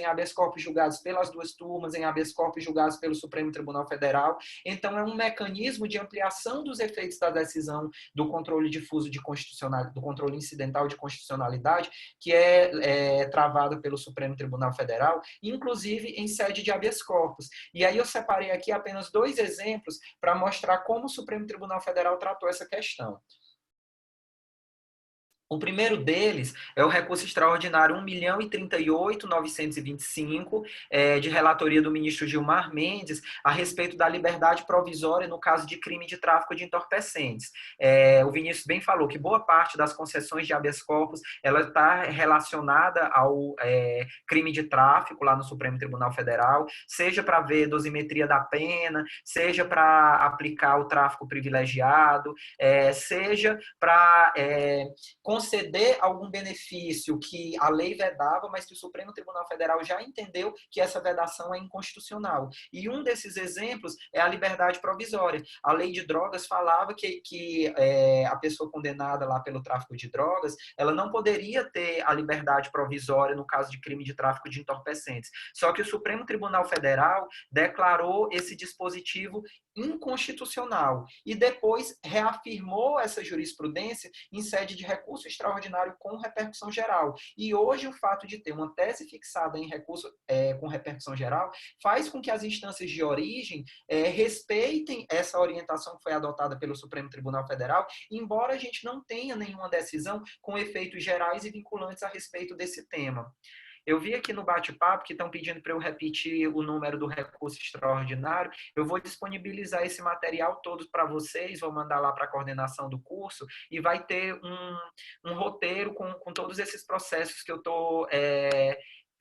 julgados pelas duas turmas, em habeas corpus julgados pelo Supremo Tribunal Federal. Então, é um mecanismo de ampliação dos efeitos da decisão do controle difuso de constitucionalidade, do controle incidental de constitucionalidade, que é travado pelo Supremo Tribunal Federal, inclusive em sede de habeas corpus. E aí eu separei aqui apenas 2 exemplos para mostrar como o Supremo Tribunal Federal tratou essa questão. O primeiro deles é o recurso extraordinário 1.038.925, de relatoria do ministro Gilmar Mendes, a respeito da liberdade provisória no caso de crime de tráfico de entorpecentes. O Vinícius bem falou que boa parte das concessões de habeas corpus ela está relacionada ao crime de tráfico lá no Supremo Tribunal Federal, seja para ver dosimetria da pena, seja para aplicar o tráfico privilegiado, seja para conceder algum benefício que a lei vedava, mas que o Supremo Tribunal Federal já entendeu que essa vedação é inconstitucional. E um desses exemplos é a liberdade provisória. A lei de drogas falava que a pessoa condenada lá pelo tráfico de drogas, ela não poderia ter a liberdade provisória no caso de crime de tráfico de entorpecentes. Só que o Supremo Tribunal Federal declarou esse dispositivo inconstitucional e depois reafirmou essa jurisprudência em sede de recurso extraordinário com repercussão geral. E hoje o fato de ter uma tese fixada em recurso com repercussão geral faz com que as instâncias de origem respeitem essa orientação que foi adotada pelo Supremo Tribunal Federal, embora a gente não tenha nenhuma decisão com efeitos gerais e vinculantes a respeito desse tema. Eu vi aqui no bate-papo que estão pedindo para eu repetir o número do recurso extraordinário. Eu vou disponibilizar esse material todo para vocês, vou mandar lá para a coordenação do curso e vai ter um roteiro com todos esses processos que eu estou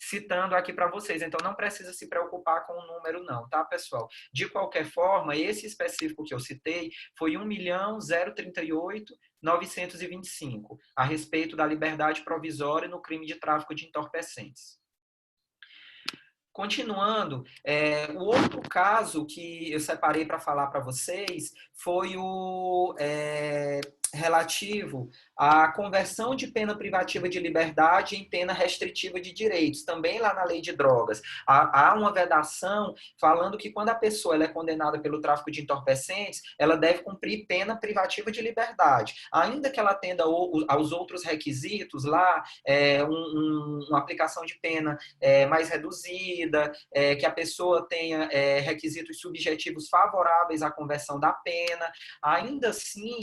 citando aqui para vocês. Então, não precisa se preocupar com o número não, tá, pessoal? De qualquer forma, esse específico que eu citei foi 1.038.925, a respeito da liberdade provisória no crime de tráfico de entorpecentes. Continuando, o outro caso que eu separei para falar para vocês foi relativo à conversão de pena privativa de liberdade em pena restritiva de direitos, também lá na lei de drogas. Há uma vedação falando que quando a pessoa ela é condenada pelo tráfico de entorpecentes, ela deve cumprir pena privativa de liberdade. Ainda que ela atenda aos outros requisitos lá, uma aplicação de pena mais reduzida, que a pessoa tenha requisitos subjetivos favoráveis à conversão da pena, ainda assim,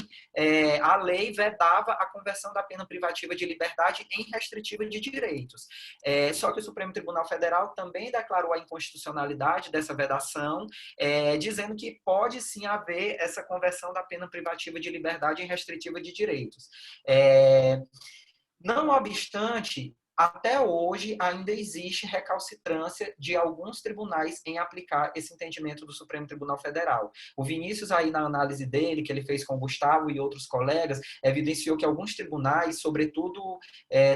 a lei vedava a conversão da pena privativa de liberdade em restritiva de direitos. Só que o Supremo Tribunal Federal também declarou a inconstitucionalidade dessa vedação, dizendo que pode sim haver essa conversão da pena privativa de liberdade em restritiva de direitos. Não obstante, até hoje ainda existe recalcitrância de alguns tribunais em aplicar esse entendimento do Supremo Tribunal Federal. O Vinícius, aí na análise dele, que ele fez com o Gustavo e outros colegas, evidenciou que alguns tribunais, sobretudo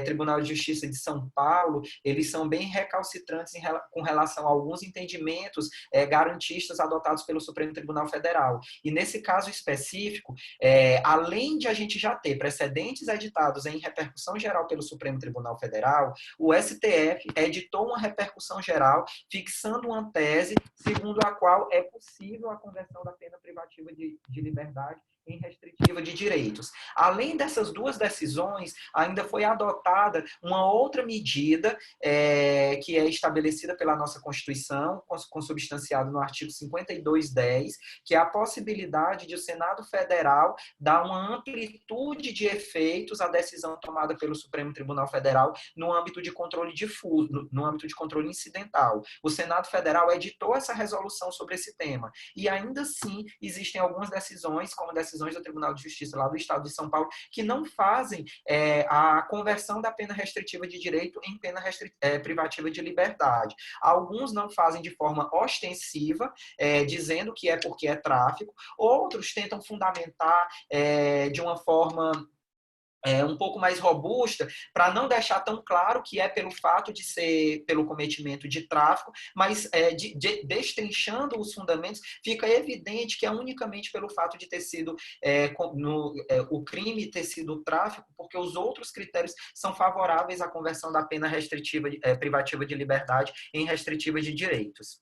Tribunal de Justiça de São Paulo, eles são bem recalcitrantes com relação a alguns entendimentos garantistas adotados pelo Supremo Tribunal Federal. E nesse caso específico, além de a gente já ter precedentes editados em repercussão geral pelo Supremo Tribunal Federal, o STF editou uma repercussão geral, fixando uma tese segundo a qual é possível a conversão da pena privativa de liberdade em restritiva de direitos. Além dessas duas decisões, ainda foi adotada uma outra medida que é estabelecida pela nossa Constituição, consubstanciado no artigo 5210, que é a possibilidade de o Senado Federal dar uma amplitude de efeitos à decisão tomada pelo Supremo Tribunal Federal no âmbito de controle difuso, no âmbito de controle incidental. O Senado Federal editou essa resolução sobre esse tema. E ainda assim, existem algumas decisões, como decisões do Tribunal de Justiça lá do Estado de São Paulo, que não fazem a conversão da pena restritiva de direito em pena privativa de liberdade. Alguns não fazem de forma ostensiva, dizendo que é porque é tráfico. Outros tentam fundamentar de uma forma um pouco mais robusta, para não deixar tão claro que é pelo fato de ser pelo cometimento de tráfico, mas destrinchando os fundamentos, fica evidente que é unicamente pelo fato de ter sido o crime ter sido tráfico, porque os outros critérios são favoráveis à conversão da pena restritiva, privativa de liberdade em restritiva de direitos.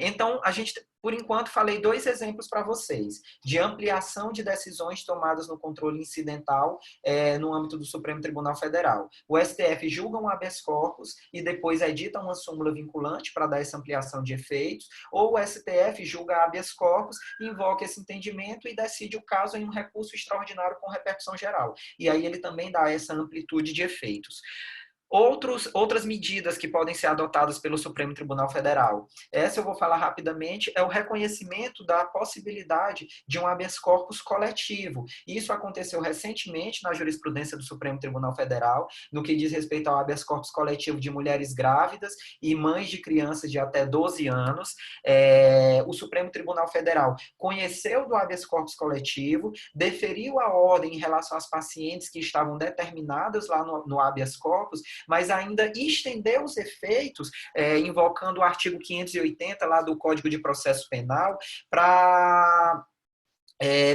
Então, a gente, por enquanto, falei 2 exemplos para vocês, de ampliação de decisões tomadas no controle incidental no âmbito do Supremo Tribunal Federal. O STF julga um habeas corpus e depois edita uma súmula vinculante para dar essa ampliação de efeitos, ou o STF julga habeas corpus, invoca esse entendimento e decide o caso em um recurso extraordinário com repercussão geral. E aí ele também dá essa amplitude de efeitos. Outras medidas que podem ser adotadas pelo Supremo Tribunal Federal. Essa eu vou falar rapidamente, é o reconhecimento da possibilidade de um habeas corpus coletivo. Isso aconteceu recentemente na jurisprudência do Supremo Tribunal Federal, no que diz respeito ao habeas corpus coletivo de mulheres grávidas e mães de crianças de até 12 anos. O Supremo Tribunal Federal conheceu do habeas corpus coletivo, deferiu a ordem em relação às pacientes que estavam determinadas lá no habeas corpus, mas ainda estendeu os efeitos, invocando o artigo 580 lá do Código de Processo Penal, para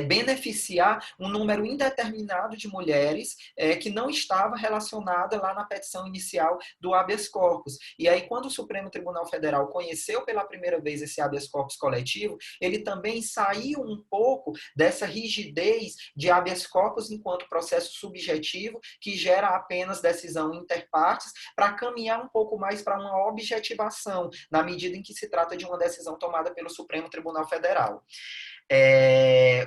beneficiar um número indeterminado de mulheres que não estava relacionada lá na petição inicial do habeas corpus. E aí, quando o Supremo Tribunal Federal conheceu pela primeira vez esse habeas corpus coletivo, ele também saiu um pouco dessa rigidez de habeas corpus enquanto processo subjetivo, que gera apenas decisão interpartes, para caminhar um pouco mais para uma objetivação, na medida em que se trata de uma decisão tomada pelo Supremo Tribunal Federal.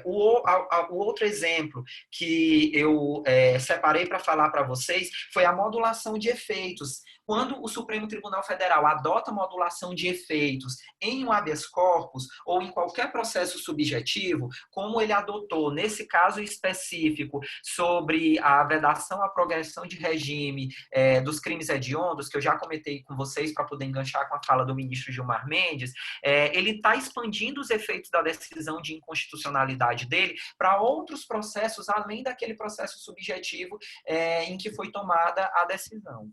O outro exemplo que eu separei para falar para vocês foi a modulação de efeitos. Quando o Supremo Tribunal Federal adota modulação de efeitos em um habeas corpus ou em qualquer processo subjetivo, como ele adotou nesse caso específico sobre a vedação à progressão de regime dos crimes hediondos, que eu já comentei com vocês para poder enganchar com a fala do ministro Gilmar Mendes, ele está expandindo os efeitos da decisão de inconstitucionalidade dele para outros processos além daquele processo subjetivo em que foi tomada a decisão.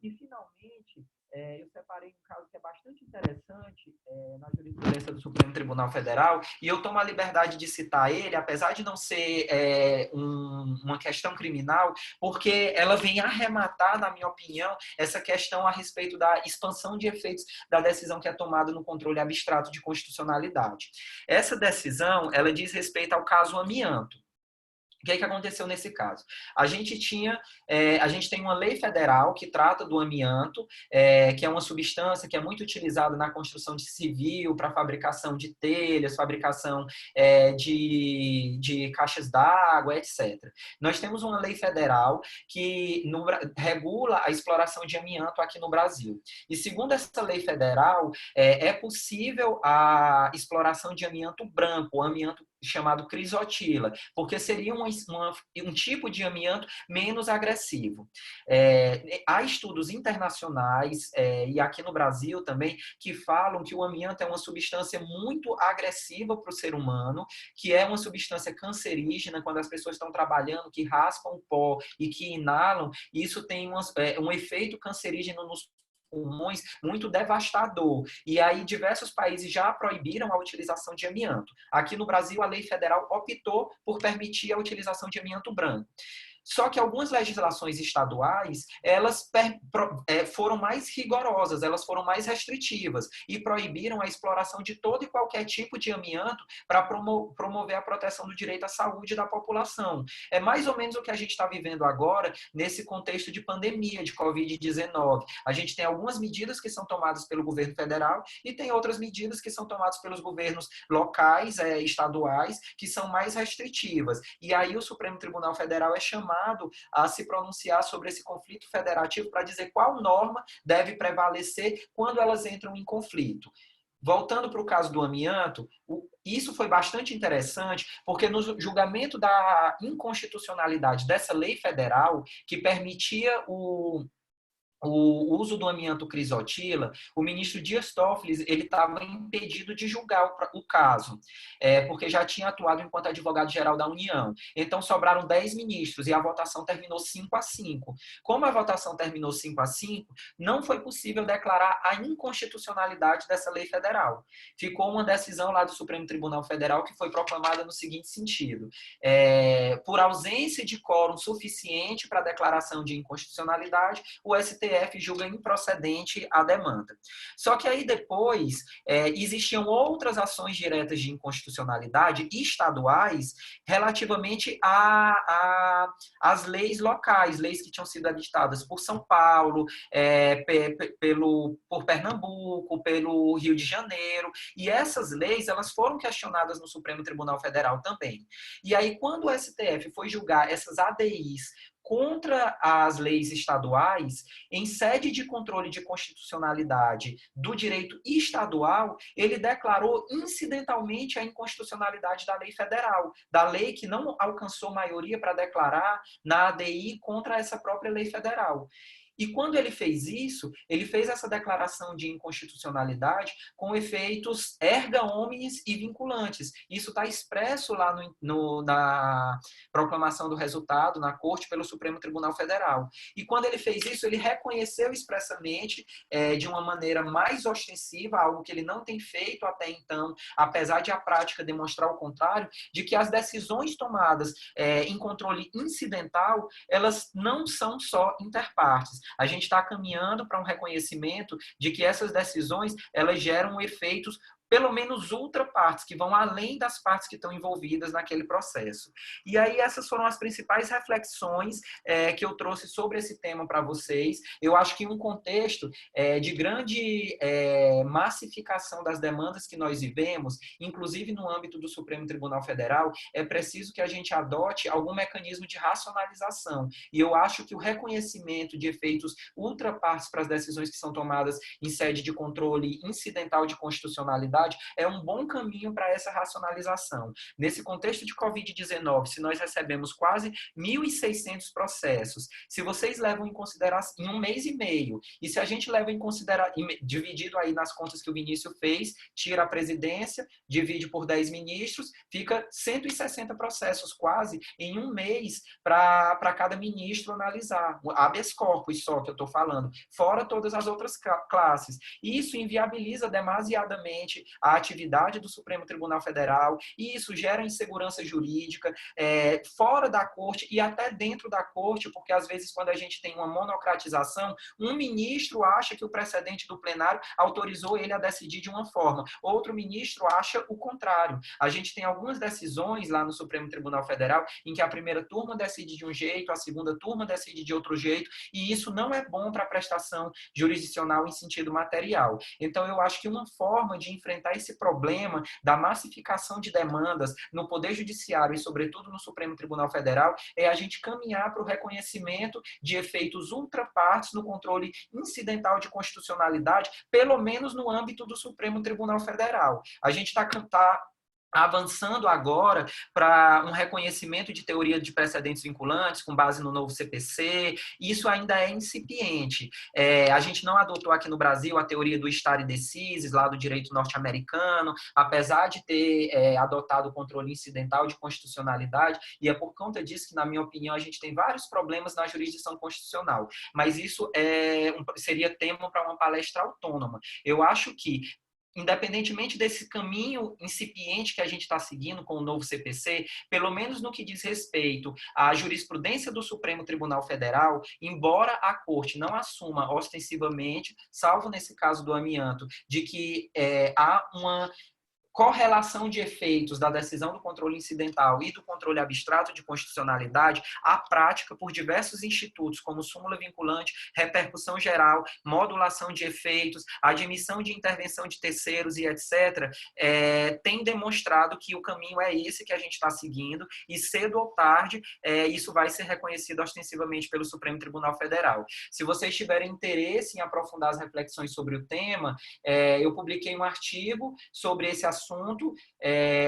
E, finalmente, eu separei um caso que é bastante interessante na jurisprudência do Supremo Tribunal Tribunal Federal, e eu tomo a liberdade de citar ele, apesar de não ser uma questão criminal, porque ela vem arrematar, na minha opinião, essa questão a respeito da expansão de efeitos da decisão que é tomada no controle abstrato de constitucionalidade. Essa decisão, ela diz respeito ao caso amianto. O que aconteceu nesse caso? A gente tem uma lei federal que trata do amianto, que é uma substância que é muito utilizada na construção de civil, para fabricação de telhas, fabricação de caixas d'água, etc. Nós temos uma lei federal que regula a exploração de amianto aqui no Brasil. E segundo essa lei federal, é possível a exploração de amianto branco, o amianto chamado crisotila, porque seria um tipo de amianto menos agressivo. Há estudos internacionais, e aqui no Brasil também, que falam que o amianto é uma substância muito agressiva para o ser humano, que é uma substância cancerígena, quando as pessoas estão trabalhando, que raspam o pó e que inalam, isso tem um efeito cancerígeno nos pulmões muito devastador. E aí diversos países já proibiram a utilização de amianto. Aqui no Brasil, a lei federal optou por permitir a utilização de amianto branco. Só que algumas legislações estaduais, elas foram mais rigorosas, elas foram mais restritivas e proibiram a exploração de todo e qualquer tipo de amianto para promover a proteção do direito à saúde da população. É mais ou menos o que a gente está vivendo agora nesse contexto de pandemia, de Covid-19. A gente tem algumas medidas que são tomadas pelo governo federal e tem outras medidas que são tomadas pelos governos locais, estaduais, que são mais restritivas. E aí o Supremo Tribunal Federal é chamado a se pronunciar sobre esse conflito federativo para dizer qual norma deve prevalecer quando elas entram em conflito. Voltando para o caso do amianto, isso foi bastante interessante, porque no julgamento da inconstitucionalidade dessa lei federal, que permitia o uso do amianto crisotila, o ministro Dias Toffoli ele estava impedido de julgar o caso, porque já tinha atuado enquanto advogado-geral da União. Então, sobraram 10 ministros e a votação terminou 5-5. Como a votação terminou 5-5, não foi possível declarar a inconstitucionalidade dessa lei federal. Ficou uma decisão lá do Supremo Tribunal Federal que foi proclamada no seguinte sentido: por ausência de quórum suficiente para a declaração de inconstitucionalidade, o STF julga improcedente a demanda. Só que aí depois existiam outras ações diretas de inconstitucionalidade estaduais relativamente às leis locais, leis que tinham sido editadas por São Paulo, por Pernambuco, pelo Rio de Janeiro, e essas leis elas foram questionadas no Supremo Tribunal Federal também. E aí quando o STF foi julgar essas ADIs contra as leis estaduais, em sede de controle de constitucionalidade do direito estadual, ele declarou incidentalmente a inconstitucionalidade da lei federal, da lei que não alcançou maioria para declarar na ADI contra essa própria lei federal. E quando ele fez isso, ele fez essa declaração de inconstitucionalidade com efeitos erga omnes e vinculantes. Isso está expresso lá na proclamação do resultado na Corte pelo Supremo Tribunal Federal. E quando ele fez isso, ele reconheceu expressamente, de uma maneira mais ostensiva, algo que ele não tem feito até então, apesar de a prática demonstrar o contrário, de que as decisões tomadas em controle incidental, elas não são só interpartes. A gente está caminhando para um reconhecimento de que essas decisões elas geram efeitos pelo menos ultrapartes, que vão além das partes que estão envolvidas naquele processo. E aí essas foram as principais reflexões que eu trouxe sobre esse tema para vocês. Eu acho que em um contexto de grande massificação das demandas que nós vivemos, inclusive no âmbito do Supremo Tribunal Federal, é preciso que a gente adote algum mecanismo de racionalização. E eu acho que o reconhecimento de efeitos ultrapartes para as decisões que são tomadas em sede de controle incidental de constitucionalidade é um bom caminho para essa racionalização. Nesse contexto de Covid-19, se nós recebemos quase 1.600 processos, se vocês levam em consideração, em 1 mês e meio, e se a gente leva em consideração, dividido aí nas contas que o Vinícius fez, tira a presidência, divide por 10 ministros, fica 160 processos quase em 1 mês para cada ministro analisar. Habeas corpus só que eu estou falando, fora todas as outras classes. Isso inviabiliza demasiadamente a atividade do Supremo Tribunal Federal, e isso gera insegurança jurídica fora da corte e até dentro da corte, porque às vezes quando a gente tem uma monocratização, um ministro acha que o precedente do plenário autorizou ele a decidir de uma forma, outro ministro acha o contrário. A gente tem algumas decisões lá no Supremo Tribunal Federal em que a primeira turma decide de um jeito, a segunda turma decide de outro jeito, e isso não é bom para a prestação jurisdicional em sentido material. Então, eu acho que uma forma de enfrentar esse problema da massificação de demandas no Poder Judiciário e, sobretudo, no Supremo Tribunal Federal é a gente caminhar para o reconhecimento de efeitos ultrapartes no controle incidental de constitucionalidade, pelo menos no âmbito do Supremo Tribunal Federal. A gente está avançando agora para um reconhecimento de teoria de precedentes vinculantes com base no novo CPC, isso ainda é incipiente. A gente não adotou aqui no Brasil a teoria do stare decisis, lá do direito norte-americano, apesar de ter adotado o controle incidental de constitucionalidade, e é por conta disso que, na minha opinião, a gente tem vários problemas na jurisdição constitucional. Mas isso seria tema para uma palestra autônoma. Eu acho que, independentemente desse caminho incipiente que a gente está seguindo com o novo CPC, pelo menos no que diz respeito à jurisprudência do Supremo Tribunal Federal, embora a Corte não assuma ostensivamente, salvo nesse caso do amianto, de que há uma correlação de efeitos da decisão do controle incidental e do controle abstrato de constitucionalidade, a prática por diversos institutos, como súmula vinculante, repercussão geral, modulação de efeitos, admissão de intervenção de terceiros e etc., tem demonstrado que o caminho é esse que a gente está seguindo, e cedo ou tarde isso vai ser reconhecido ostensivamente pelo Supremo Tribunal Federal. Se vocês tiverem interesse em aprofundar as reflexões sobre o tema, eu publiquei um artigo sobre esse assunto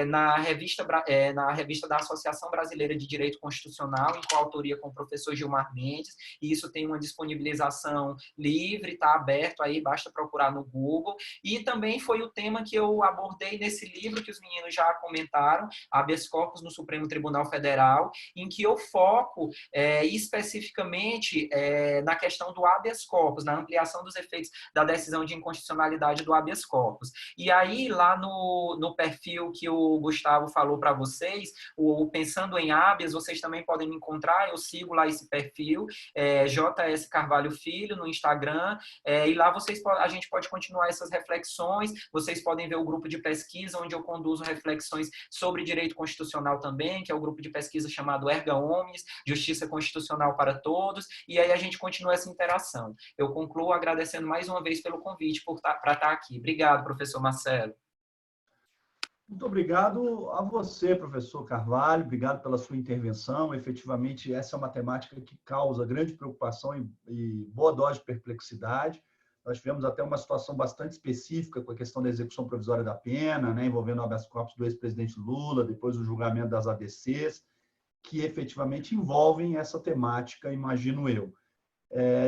na revista da Associação Brasileira de Direito Constitucional, em coautoria com o professor Gilmar Mendes, e isso tem uma disponibilização livre, está aberto aí, basta procurar no Google, e também foi o tema que eu abordei nesse livro que os meninos já comentaram, Habeas Corpus no Supremo Tribunal Federal, em que eu foco especificamente na questão do habeas corpus, na ampliação dos efeitos da decisão de inconstitucionalidade do habeas corpus. E aí, lá no perfil que o Gustavo falou para vocês, o Pensando em Habeas, vocês também podem me encontrar, eu sigo lá esse perfil, JS Carvalho Filho, no Instagram, e lá a gente pode continuar essas reflexões, vocês podem ver o grupo de pesquisa, onde eu conduzo reflexões sobre direito constitucional também, que é o grupo de pesquisa chamado Erga Omnes, Justiça Constitucional para Todos, e aí a gente continua essa interação. Eu concluo agradecendo mais uma vez pelo convite para estar aqui. Obrigado, professor Marcelo. Muito obrigado a você, professor Carvalho, obrigado pela sua intervenção. Efetivamente, essa é uma temática que causa grande preocupação e boa dose de perplexidade. Nós tivemos até uma situação bastante específica com a questão da execução provisória da pena, né, envolvendo o habeas corpus do ex-presidente Lula, depois o julgamento das ADCs, que efetivamente envolvem essa temática, imagino eu.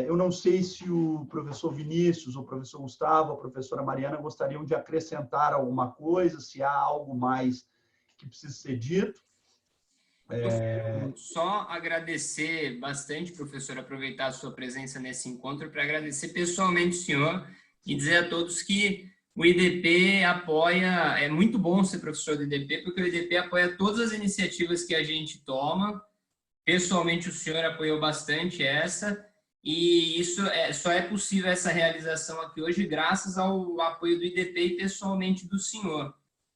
Eu não sei se o professor Vinícius, o professor Gustavo, a professora Mariana gostariam de acrescentar alguma coisa, se há algo mais que precisa ser dito. Só agradecer bastante, professor, aproveitar a sua presença nesse encontro para agradecer pessoalmente o senhor e dizer a todos que o IDP apoia, é muito bom ser professor do IDP, porque o IDP apoia todas as iniciativas que a gente toma. Pessoalmente, o senhor apoiou bastante essa, e isso só é possível essa realização aqui hoje graças ao apoio do IDP e pessoalmente do senhor.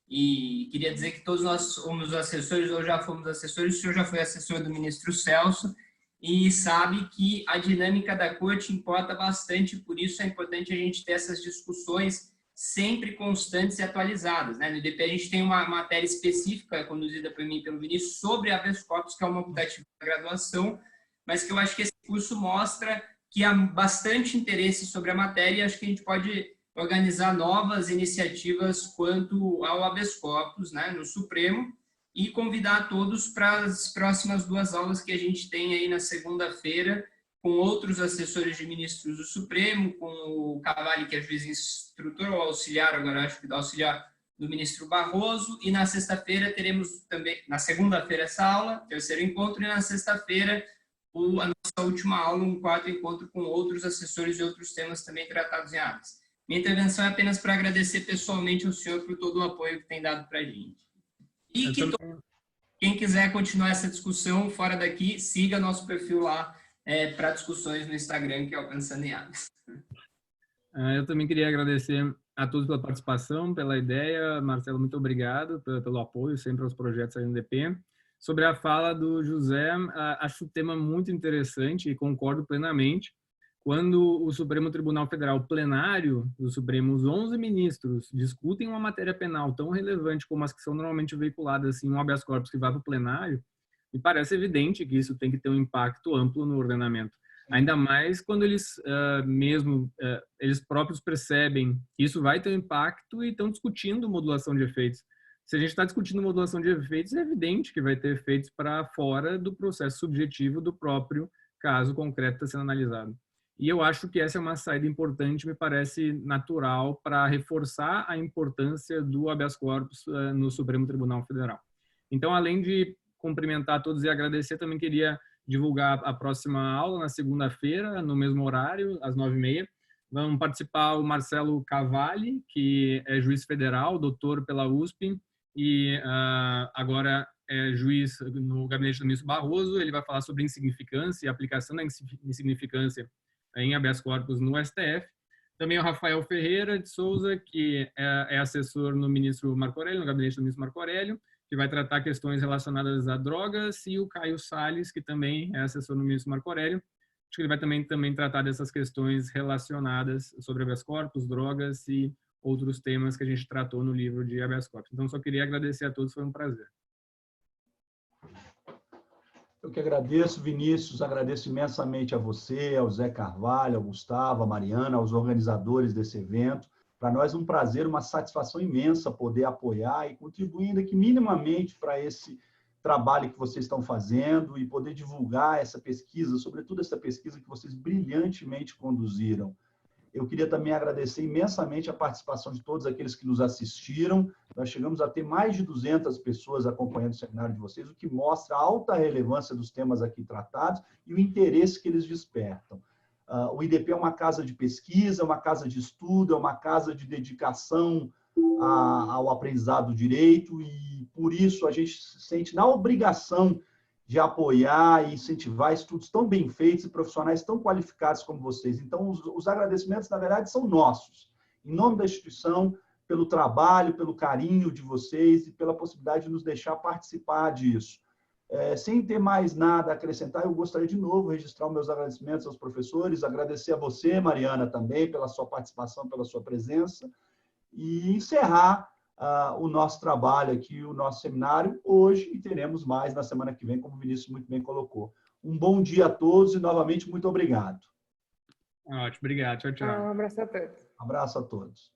E queria dizer que todos nós somos assessores, ou já fomos assessores, o senhor já foi assessor do ministro Celso, e sabe que a dinâmica da corte importa bastante, por isso é importante a gente ter essas discussões sempre constantes e atualizadas, né? No IDP a gente tem uma matéria específica, conduzida por mim e pelo Vinícius, sobre habeas corpus, que é uma optativa da graduação, mas que eu acho que esse curso mostra que há bastante interesse sobre a matéria, e acho que a gente pode organizar novas iniciativas quanto ao habeas corpus, né, no Supremo, e convidar todos para as próximas 2 aulas que a gente tem aí na segunda-feira, com outros assessores de ministros do Supremo, com o Cavalli, que é juiz instrutor, ou auxiliar, agora acho que dá auxiliar do ministro Barroso, e na sexta-feira teremos também, na segunda-feira essa aula, 3º encontro, e na sexta-feira a nossa última aula, um 4º encontro com outros assessores de outros temas também tratados em habeas. Minha intervenção é apenas para agradecer pessoalmente o senhor por todo o apoio que tem dado para a gente. E quem quiser continuar essa discussão fora daqui, siga nosso perfil lá para discussões no Instagram, que é Alcançando IABS. Eu também queria agradecer a todos pela participação, pela ideia. Marcelo, muito obrigado pelo apoio sempre aos projetos da UNDP. Sobre a fala do José, acho o tema muito interessante e concordo plenamente. Quando o Supremo Tribunal Federal, plenário do Supremo, os 11 ministros discutem uma matéria penal tão relevante como as que são normalmente veiculadas em um habeas corpus que vai para o plenário, me parece evidente que isso tem que ter um impacto amplo no ordenamento. Ainda mais quando eles eles próprios percebem que isso vai ter um impacto e estão discutindo modulação de efeitos. Se a gente está discutindo modulação de efeitos, é evidente que vai ter efeitos para fora do processo subjetivo do próprio caso concreto que está sendo analisado. E eu acho que essa é uma saída importante, me parece natural para reforçar a importância do habeas corpus no Supremo Tribunal Federal. Então, além de cumprimentar todos e agradecer, também queria divulgar a próxima aula na segunda-feira, no mesmo horário, às 9h30. Vão participar o Marcelo Cavalli, que é juiz federal, doutor pela USP, e agora é juiz no gabinete do ministro Barroso. Ele vai falar sobre insignificância e aplicação da insignificância em habeas corpus no STF. Também o Rafael Ferreira de Souza, que é assessor no ministro Marco Aurélio, no gabinete do ministro Marco Aurélio, que vai tratar questões relacionadas a drogas, e o Caio Salles, que também é assessor no ministro Marco Aurélio. Acho que ele vai também tratar dessas questões relacionadas sobre habeas corpus, drogas e outros temas que a gente tratou no livro de habeas corpus. Então, só queria agradecer a todos, foi um prazer. Eu que agradeço, Vinícius, agradeço imensamente a você, ao Zé Carvalho, ao Gustavo, à Mariana, aos organizadores desse evento. Para nós é um prazer, uma satisfação imensa poder apoiar e contribuir ainda que minimamente para esse trabalho que vocês estão fazendo e poder divulgar essa pesquisa, sobretudo essa pesquisa que vocês brilhantemente conduziram. Eu queria também agradecer imensamente a participação de todos aqueles que nos assistiram. Nós chegamos a ter mais de 200 pessoas acompanhando o seminário de vocês, o que mostra a alta relevância dos temas aqui tratados e o interesse que eles despertam. O IDP é uma casa de pesquisa, é uma casa de estudo, é uma casa de dedicação ao aprendizado do direito e, por isso, a gente se sente na obrigação de apoiar e incentivar estudos tão bem feitos e profissionais tão qualificados como vocês. Então, os agradecimentos, na verdade, são nossos. Em nome da instituição, pelo trabalho, pelo carinho de vocês e pela possibilidade de nos deixar participar disso. Sem ter mais nada a acrescentar, eu gostaria de novo registrar os meus agradecimentos aos professores, agradecer a você, Mariana, também, pela sua participação, pela sua presença, e encerrar o nosso trabalho aqui, o nosso seminário, hoje, e teremos mais na semana que vem, como o Vinícius muito bem colocou. Um bom dia a todos e, novamente, muito obrigado. Ótimo, obrigado. Tchau, tchau. Um abraço a todos. Abraço a todos.